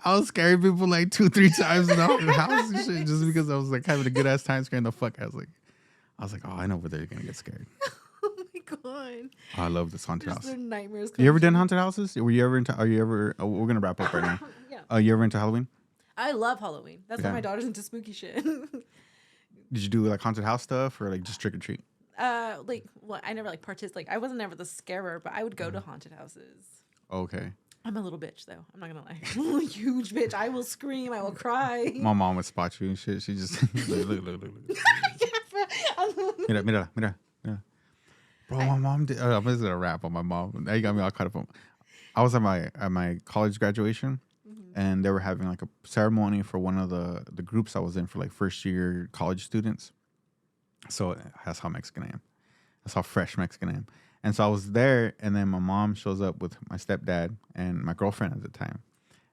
I was scaring people like 2-3 times in the house and shit just because I was like having a good ass time scaring the fuck. I was like, oh, I know where they're gonna get scared. Oh my god! Oh, I love this haunted house. Their nightmares. You ever done haunted houses? Were you ever into? Are you ever? Oh, we're gonna wrap up right now. Yeah. You ever into Halloween? I love Halloween. That's why my daughter's into spooky shit. Did you do like haunted house stuff or like just trick or treat? Like, well, I never like participated. Like, I wasn't ever the scarer, but I would go to haunted houses. Okay. I'm a little bitch though. I'm not gonna lie. I'm a huge bitch. I will scream. I will cry. My mom would spot you and shit. She just look. Mira. Bro, my mom did. I'm just gonna rap on my mom. Now you got me all caught up on. I was at my college graduation. And they were having like a ceremony for one of the groups I was in for like first year college students. So that's how Mexican I am. That's how fresh Mexican I am. And so I was there, and then my mom shows up with my stepdad and my girlfriend at the time.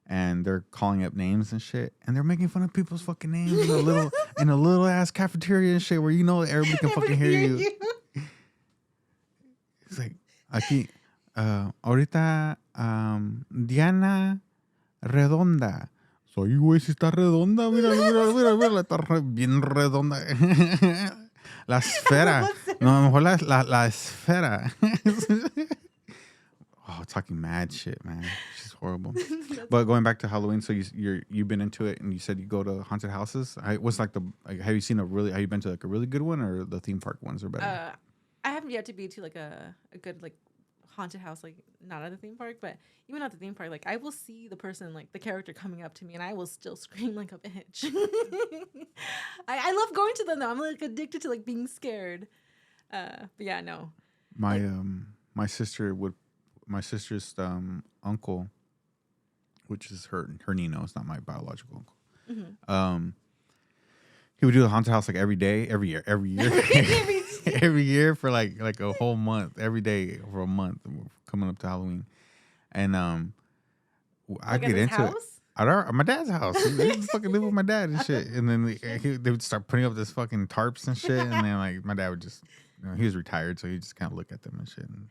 And they're calling up names and shit. And they're making fun of people's fucking names in a little ass cafeteria and shit where you know everybody can fucking hear you. It's like, aquí, ahorita, Diana Redonda. Soy güey, si está redonda. Mira, está bien redonda. La esfera. No, mejor la esfera. Oh, talking mad shit, man. She's horrible. But going back to Halloween, so you've been into it, and you said you go to haunted houses. Have you been to like a really good one, or the theme park ones are better? I haven't yet to be to like a good like haunted house, like not at a theme park, but even at the theme park, like I will see the person, like the character coming up to me, and I will still scream like a bitch. I love going to them though. I'm like addicted to like being scared. But yeah, no. My sister's uncle, which is her Nino, it's not my biological uncle. Mm-hmm. He would do the haunted house like every year, every year for like a whole month, every day for a month, coming up to Halloween, and I get into it at my dad's house. He fucking live with my dad and shit, and then they would start putting up this fucking tarps and shit, and then like my dad would just, he was retired, so he just kind of look at them and shit. And,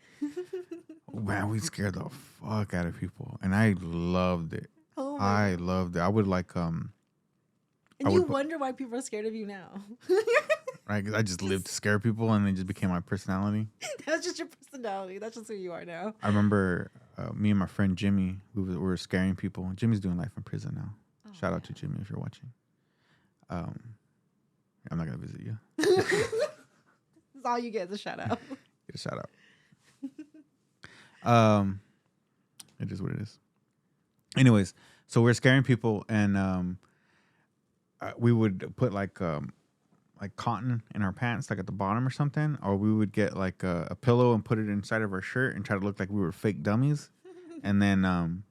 man, we scared the fuck out of people, and I loved it. Oh, I loved it. I would like And you wonder why people are scared of you now. Right? 'Cause I just lived to scare people, and it just became my personality. That's just your personality. That's just who you are now. I remember me and my friend Jimmy, who were scaring people. Jimmy's doing life in prison now. Oh, shout out to Jimmy if you're watching. I'm not going to visit you. That's all you get is a shout out. Get a shout out. It is what it is. Anyways, so we're scaring people, and we would put like cotton in our pants, like at the bottom or something, or we would get like a pillow and put it inside of our shirt and try to look like we were fake dummies, and then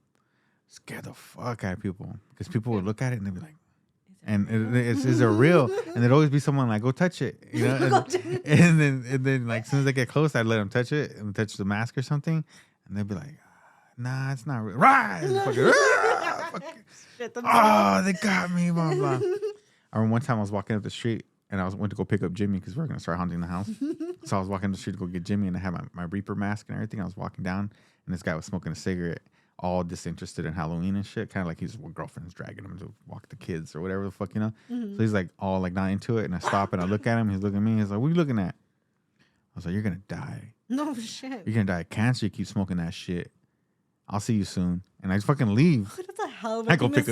scare the fuck out of people because people would look at it and they'd be like, and real? is it real? And there'd always be someone like, go touch it, you know? And then like as soon as they get close, I'd let them touch it and touch the mask or something, and they'd be like, nah, it's not real. Right? Oh, they got me, blah blah. I remember one time I was walking up the street and went to go pick up Jimmy because we were gonna start hunting the house. So I was walking up the street to go get Jimmy, and I had my Reaper mask and everything. I was walking down, and this guy was smoking a cigarette, all disinterested in Halloween and shit, kind of like his girlfriend's dragging him to walk the kids or whatever the fuck, you know. So he's like all like not into it, and I stop and I look at him. He's looking at me. He's like, "What are you looking at?" I was like, "You're gonna die. No shit. You're gonna die of cancer. You keep smoking that shit. I'll see you soon." And I just fucking leave. What the hell? I go pick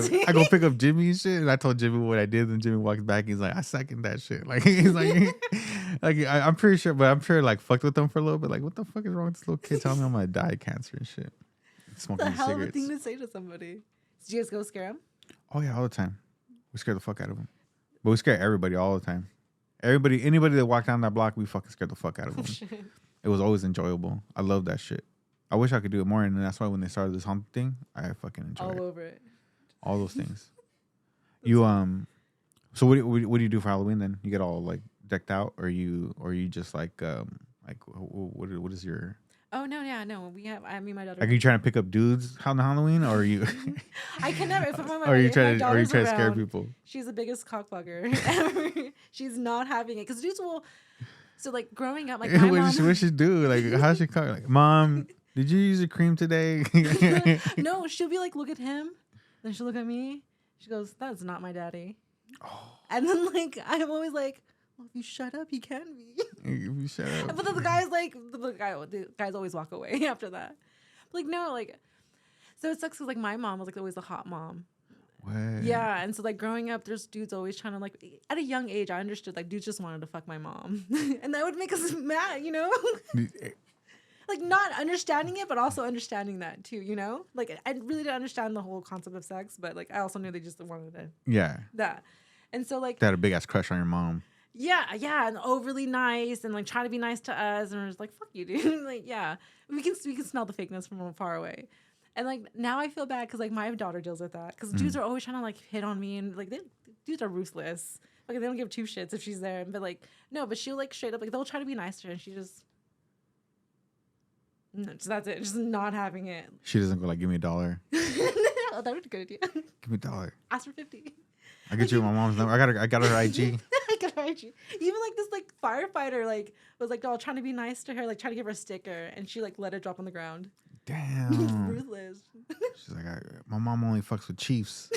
up Jimmy and shit, and I told Jimmy what I did, and Jimmy walks back. He's like, "I second that shit." Like he's like, I'm pretty sure, but I'm sure like fucked with them for a little bit. Like, what the fuck is wrong with this little kid telling me I'm gonna die of cancer and shit? Smoking the hell cigarettes. of a thing to say to somebody. Did you guys go scare him? Oh yeah, all the time. We scare the fuck out of them, but we scare everybody all the time. Anybody that walked down that block, we fucking scared the fuck out of them. It was always enjoyable. I love that shit. I wish I could do it more, and that's why when they started this hump thing, I fucking enjoy it. All over it. All those things. You So what do you do for Halloween then? You get all like decked out, or you just like what is your? Oh no, yeah, no. We have. I mean, my daughter. Like, are you trying to pick up dudes on Halloween, or are you? I can never. If I'm on my, or are you if trying my to scare around, people? She's the biggest cockbugger ever. She's not having it because dudes will. So like growing up, like my mom. What she do? Like, how's she call? Like, Mom, did you use your cream today? No, she'll be like, look at him. Then she'll look at me. She goes, "That's not my daddy." Oh. And then like I'm always like, "Well, if you shut up, he can be." If you shut up. But then the guys always walk away after that. But like no, like so it sucks because like my mom was like always the hot mom. What? Yeah, and so like growing up, there's dudes always trying to like at a young age. I understood like dudes just wanted to fuck my mom, and that would make us mad, you know. Like not understanding it, but also understanding that too, you know. Like I really didn't understand the whole concept of sex, but like I also knew they just wanted to. Yeah. That, and so like. They had a big ass crush on your mom. Yeah, and overly nice, and like trying to be nice to us, and we're just like, "Fuck you, dude." Like, yeah, we can smell the fakeness from far away, and like now I feel bad because like my daughter deals with that because dudes are always trying to like hit on me, and like dudes are ruthless. Like they don't give two shits if she's there, but like no, but she'll like straight up like they'll try to be nice to her, and she just. No, so that's it. Just not having it. She doesn't go like, "Give me $1." Oh, that would be a good idea. Give me $1. Ask for 50. I get you my mom's number. I got her IG. I got her IG. Even like this like firefighter like was like all trying to be nice to her, like trying to give her a sticker, and she like let it drop on the ground. Damn. Ruthless. She's like, my mom only fucks with Chiefs.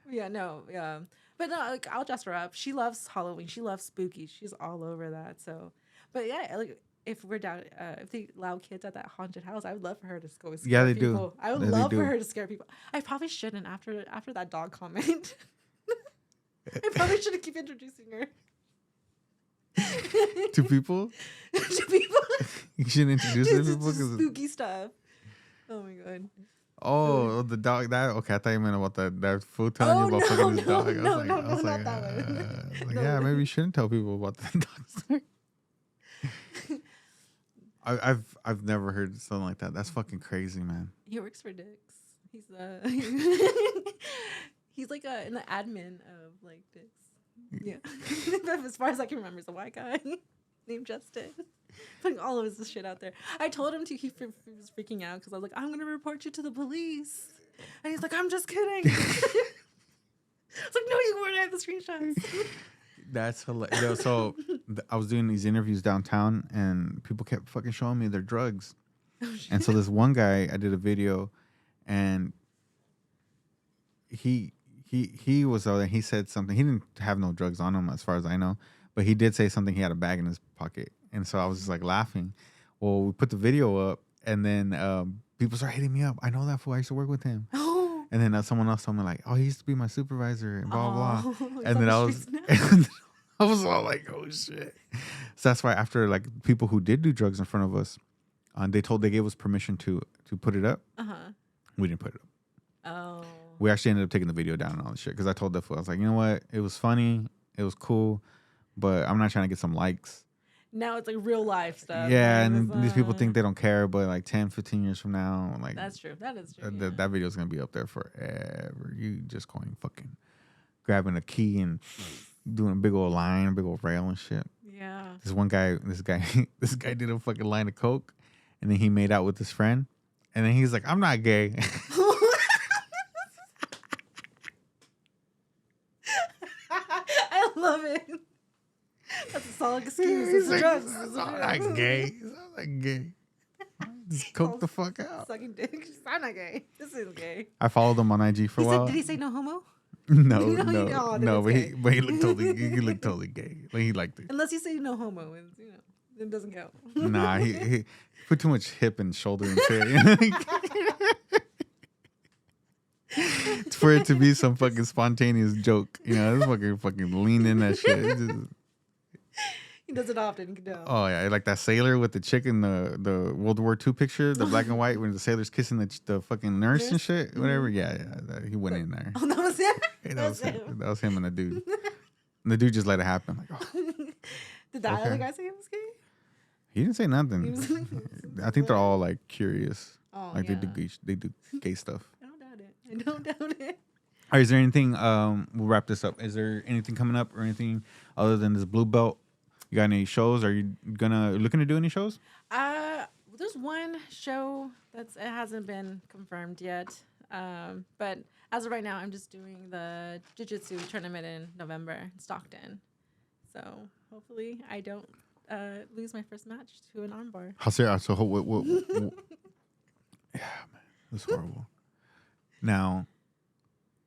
Yeah, no, yeah. But no, like I'll dress her up. She loves Halloween. She loves spooky. She's all over that. So, but yeah, like if we're down, if they allow kids at that haunted house, I would love for her to go scare they people. do. I would love for her to scare people. I probably shouldn't after that dog comment. I probably shouldn't keep introducing her. To people? To people. You shouldn't introduce her to people because spooky stuff. Oh my god. Oh, the dog. That okay? I thought you meant about that fool telling you about fucking his dog. I was like, yeah, maybe you shouldn't tell people about the dog story. I've never heard something like that. That's fucking crazy, man. He works for Dick's. He's he's like in the admin of like Dick's. Yeah. As far as I can remember, he's a white guy named Justin. Putting all of his shit out there. I told him to. He was freaking out because I was like, "I'm gonna report you to the police," and he's like, "I'm just kidding." It's like, "No, you weren't." I have the screenshots. That's hilarious. So I was doing these interviews downtown, and people kept fucking showing me their drugs. Oh, and so this one guy, I did a video, and he was out there. He said something. He didn't have no drugs on him, as far as I know, but he did say something. He had a bag in his pocket, and so I was just like laughing. Well, we put the video up, and then people started hitting me up. I know that fool. I used to work with him. And then someone else told me like, "Oh, he used to be my supervisor," and blah blah blah. And then I was all like, "Oh shit!" So that's why after like people who did do drugs in front of us, they gave us permission to put it up. We didn't put it up. Oh. We actually ended up taking the video down and all the shit because I told the fool, I was like, "You know what? It was funny, it was cool, but I'm not trying to get some likes." Now it's like real life stuff. Yeah, and and these people think they don't care, but like 10, 15 years from now, like that's true. That is true. that video is gonna be up there forever. You just going fucking grabbing a key and doing a big old line, a big old rail and shit. Yeah. This guy did a fucking line of coke, and then he made out with his friend, and then he's like, "I'm not gay." I love it. That's a solid excuse. It's drugs. I'm not gay. I'm not gay. Just coke the fuck out. Sucking dick. I'm not gay. This isn't gay. I followed him on IG for a while. Did he say no homo? No, but he looked totally gay. Like he liked it. Unless you say no homo, and it doesn't count. Nah, he put too much hip and shoulder into it. For it to be some fucking spontaneous joke, this fucking lean in that shit. He does it often, you can tell. Oh yeah, like that sailor with the chick in the World War II picture, the black and white, when the sailor's kissing the fucking nurse and shit, whatever. Yeah, he went in there. Oh, that was him. That was him and the dude. And the dude just let it happen. Like, oh. Did that other guy say he was gay? He didn't say nothing. I think they're all like curious. Oh, like yeah. they do gay stuff. I don't doubt it. All right, is there anything? We'll wrap this up. Is there anything coming up or anything other than this blue belt? You got any shows? Are you looking to do any shows? There's one show it hasn't been confirmed yet. But as of right now, I'm just doing the Jiu-jitsu tournament in November in Stockton. So hopefully I don't lose my first match to an armbar. How serious? So what? Yeah, man, that's horrible. Now,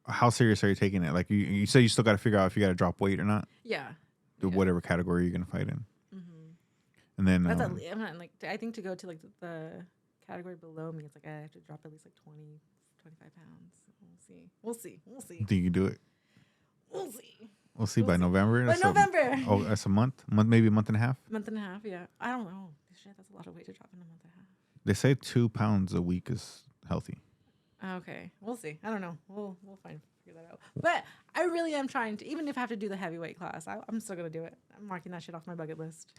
how serious are you taking it? Like you say, you still got to figure out if you got to drop weight or not. Yeah. Whatever category you're gonna fight in. Mm-hmm. And then I'm not like I think to go to like the category below me, it's like I have to drop at least like 20, 25 pounds. We'll see. think you can do it? We'll see by November. By November. Oh, that's a month, maybe a month and a half. Month and a half, yeah. I don't know. Shit, that's a lot of weight to drop in a month and a half. They say 2 pounds a week is healthy. Okay, we'll see. I don't know. We'll figure that out. But I really am trying to. Even if I have to do the heavyweight class, I'm still gonna do it. I'm marking that shit off my bucket list.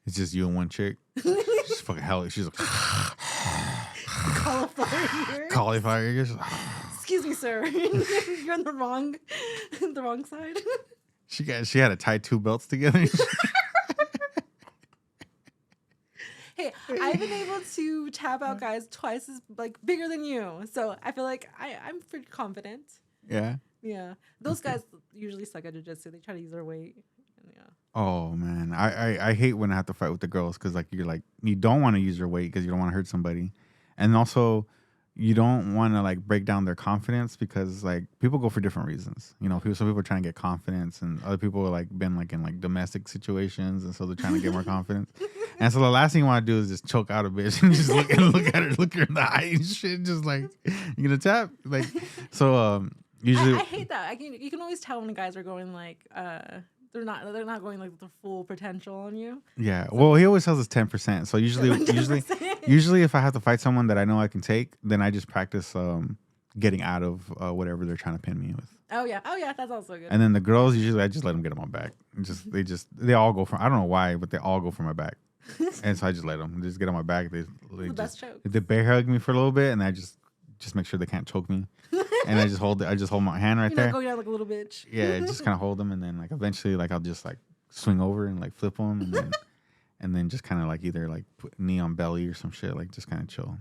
It's just you and one chick. She's fucking hell. She's like cauliflower ears. Excuse me, sir. You're on the wrong side. She had to tie 2 belts together. Hey, I've been able to tap out guys twice as bigger than you, so I feel like I'm pretty confident. Yeah. Yeah, those guys usually suck at jiu-jitsu. They try to use their weight. Yeah. Oh man, I hate when I have to fight with the girls because you don't want to use your weight because you don't want to hurt somebody, and also you don't want to break down their confidence because people go for different reasons. Some people are trying to get confidence, and other people are been in domestic situations, and so they're trying to get more confidence. And so the last thing you want to do is just choke out a bitch and just look her in the eye and shit, just you gonna tap usually I hate that. You can always tell when guys are going they're not going the full potential on you. Yeah. Well, he always tells us 10%. So usually if I have to fight someone that I know I can take, then I just practice getting out of whatever they're trying to pin me with. Oh yeah, that's also good. And then the girls, usually I just let them get on my back. They all go for, I don't know why, but they all go for my back. And so I just let them just get on my back. They bear hug me for a little bit, and I just make sure they can't choke me. And I just hold my hand right there. You're not going down like a little bitch. Yeah, just kind of hold them, and then eventually I'll just swing over and flip them, and then just kind of either put knee on belly or some shit, just kind of chill.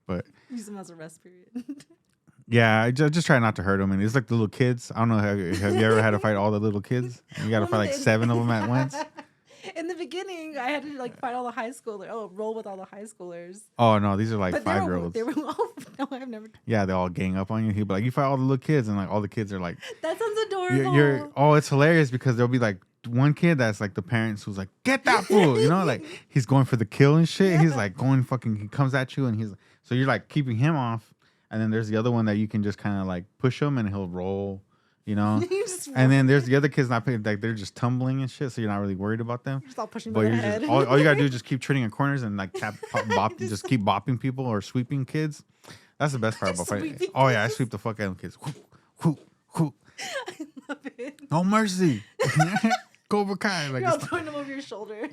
But use them as a rest period. Yeah, I just try not to hurt them. And it's the little kids. I don't know, have you ever had to fight all the little kids? You got to fight 7 of them at once. In the beginning, I had to fight all the high schoolers. Oh, roll with all the high schoolers. Oh no, these are 5-year-olds. They were all. No, I've never. Yeah, they all gang up on you. He'll be you fight all the little kids, and all the kids are That sounds adorable. It's hilarious because there'll be one kid that's the parents who's get that fool, he's going for the kill and shit. Yeah. He's going fucking. He comes at you, and so you're keeping him off, and then there's the other one that you can just kind of push him, and he'll roll. And then there's the other kids not paying, they're just tumbling and shit, so you're not really worried about them. You're just all pushing by their head. All you gotta do is just keep turning in corners and just keep bopping people or sweeping kids. That's the best part about fighting. Oh yeah, I sweep the fuck out of kids. I love it. No mercy. Cobra Kai. You're all throwing them over your shoulder.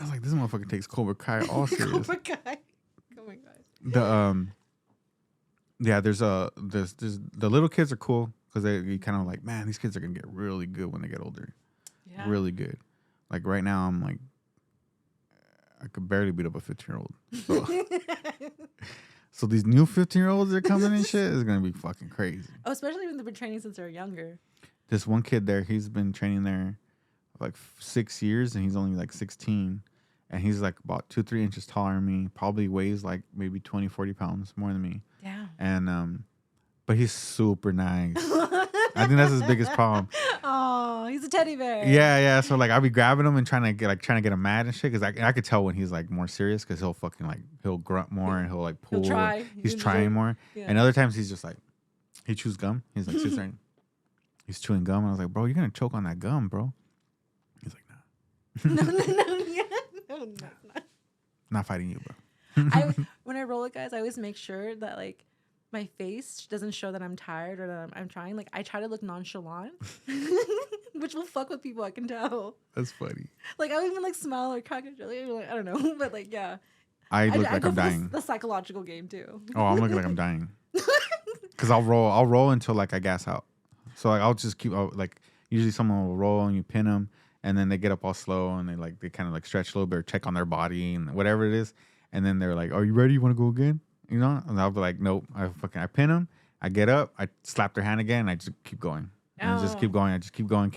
I was like, this motherfucker takes Cobra Kai all serious. Cobra Kai. Oh my god. The yeah, there's the little kids are cool because they kind of like, man, these kids are gonna get really good when they get older. Yeah. Really good. Like right now, I'm like, I could barely beat up a 15-year-old. So, so these new 15-year-olds that are coming and shit is gonna be fucking crazy. Oh, especially when they've been training since they're younger. This one kid there, he's been training there like 6 years, and he's only like 16, and he's like about 2-3 inches taller than me. Probably weighs like maybe 20-40 pounds more than me. Yeah. And but he's super nice. I think that's his biggest problem. Oh, he's a teddy bear. Yeah. So like I'll be grabbing him and trying to get him mad and shit, because I could tell when he's like more serious, because he'll fucking like he'll grunt more and he'll like pull. He'll try. He's trying more. Yeah. And other times he's just like, he chews gum. He's like sits there and he's chewing gum, and I was like, bro, you're gonna choke on that gum, bro. He's like, nah. No. Not fighting you, bro. When I roll it, guys, I always make sure that like my face doesn't show that I'm tired or that I'm trying. Like I try to look nonchalant, which will fuck with people. I can tell. That's funny. Like I would even like smile or crack a joke. Like, I don't know, but like yeah. I look like go I'm for dying. the psychological game too. Oh, I'm looking like I'm dying. Because I'll roll until like I gas out. So like I'll just keep like usually someone will roll and you pin them, and then they get up all slow and they kind of like stretch a little bit or check on their body and whatever it is, and then they're like, "Are you ready? You want to go again?" You know? And I'll be like, "Nope." I pin them. I get up. I slap their hand again. And I just keep going. And I just keep going. I just keep going.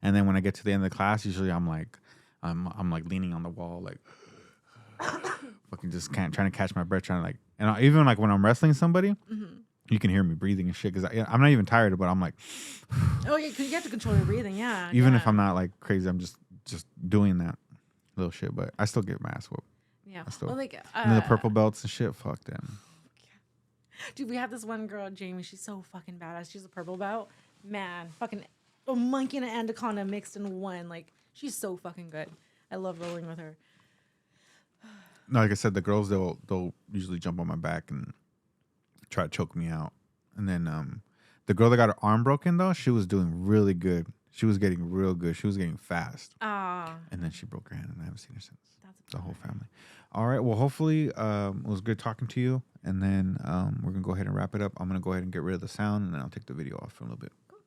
And then when I get to the end of the class, usually I'm like leaning on the wall, like fucking just trying to catch my breath, trying to like, and even like when I'm wrestling somebody. Mm-hmm. You can hear me breathing and shit, because I'm not even tired, but I'm like, oh yeah, because you have to control your breathing, yeah. Even if I'm not like crazy, I'm just doing that little shit, but I still get my ass whooped. Yeah, still, well, like and the purple belts and shit, fuck them. Dude, we have this one girl, Jamie. She's so fucking badass. She's a purple belt, man. Fucking a monkey and an anaconda mixed in one. Like she's so fucking good. I love rolling with her. No, like I said, the girls they'll usually jump on my back and try to choke me out. And then the girl that got her arm broken, though, she was doing really good. She was getting real good. She was getting fast. Ah. And then she broke her hand, and I haven't seen her since. That's the whole family. All right. Well, hopefully it was good talking to you. And then we're going to go ahead and wrap it up. I'm going to go ahead and get rid of the sound, and then I'll take the video off for a little bit. Cool.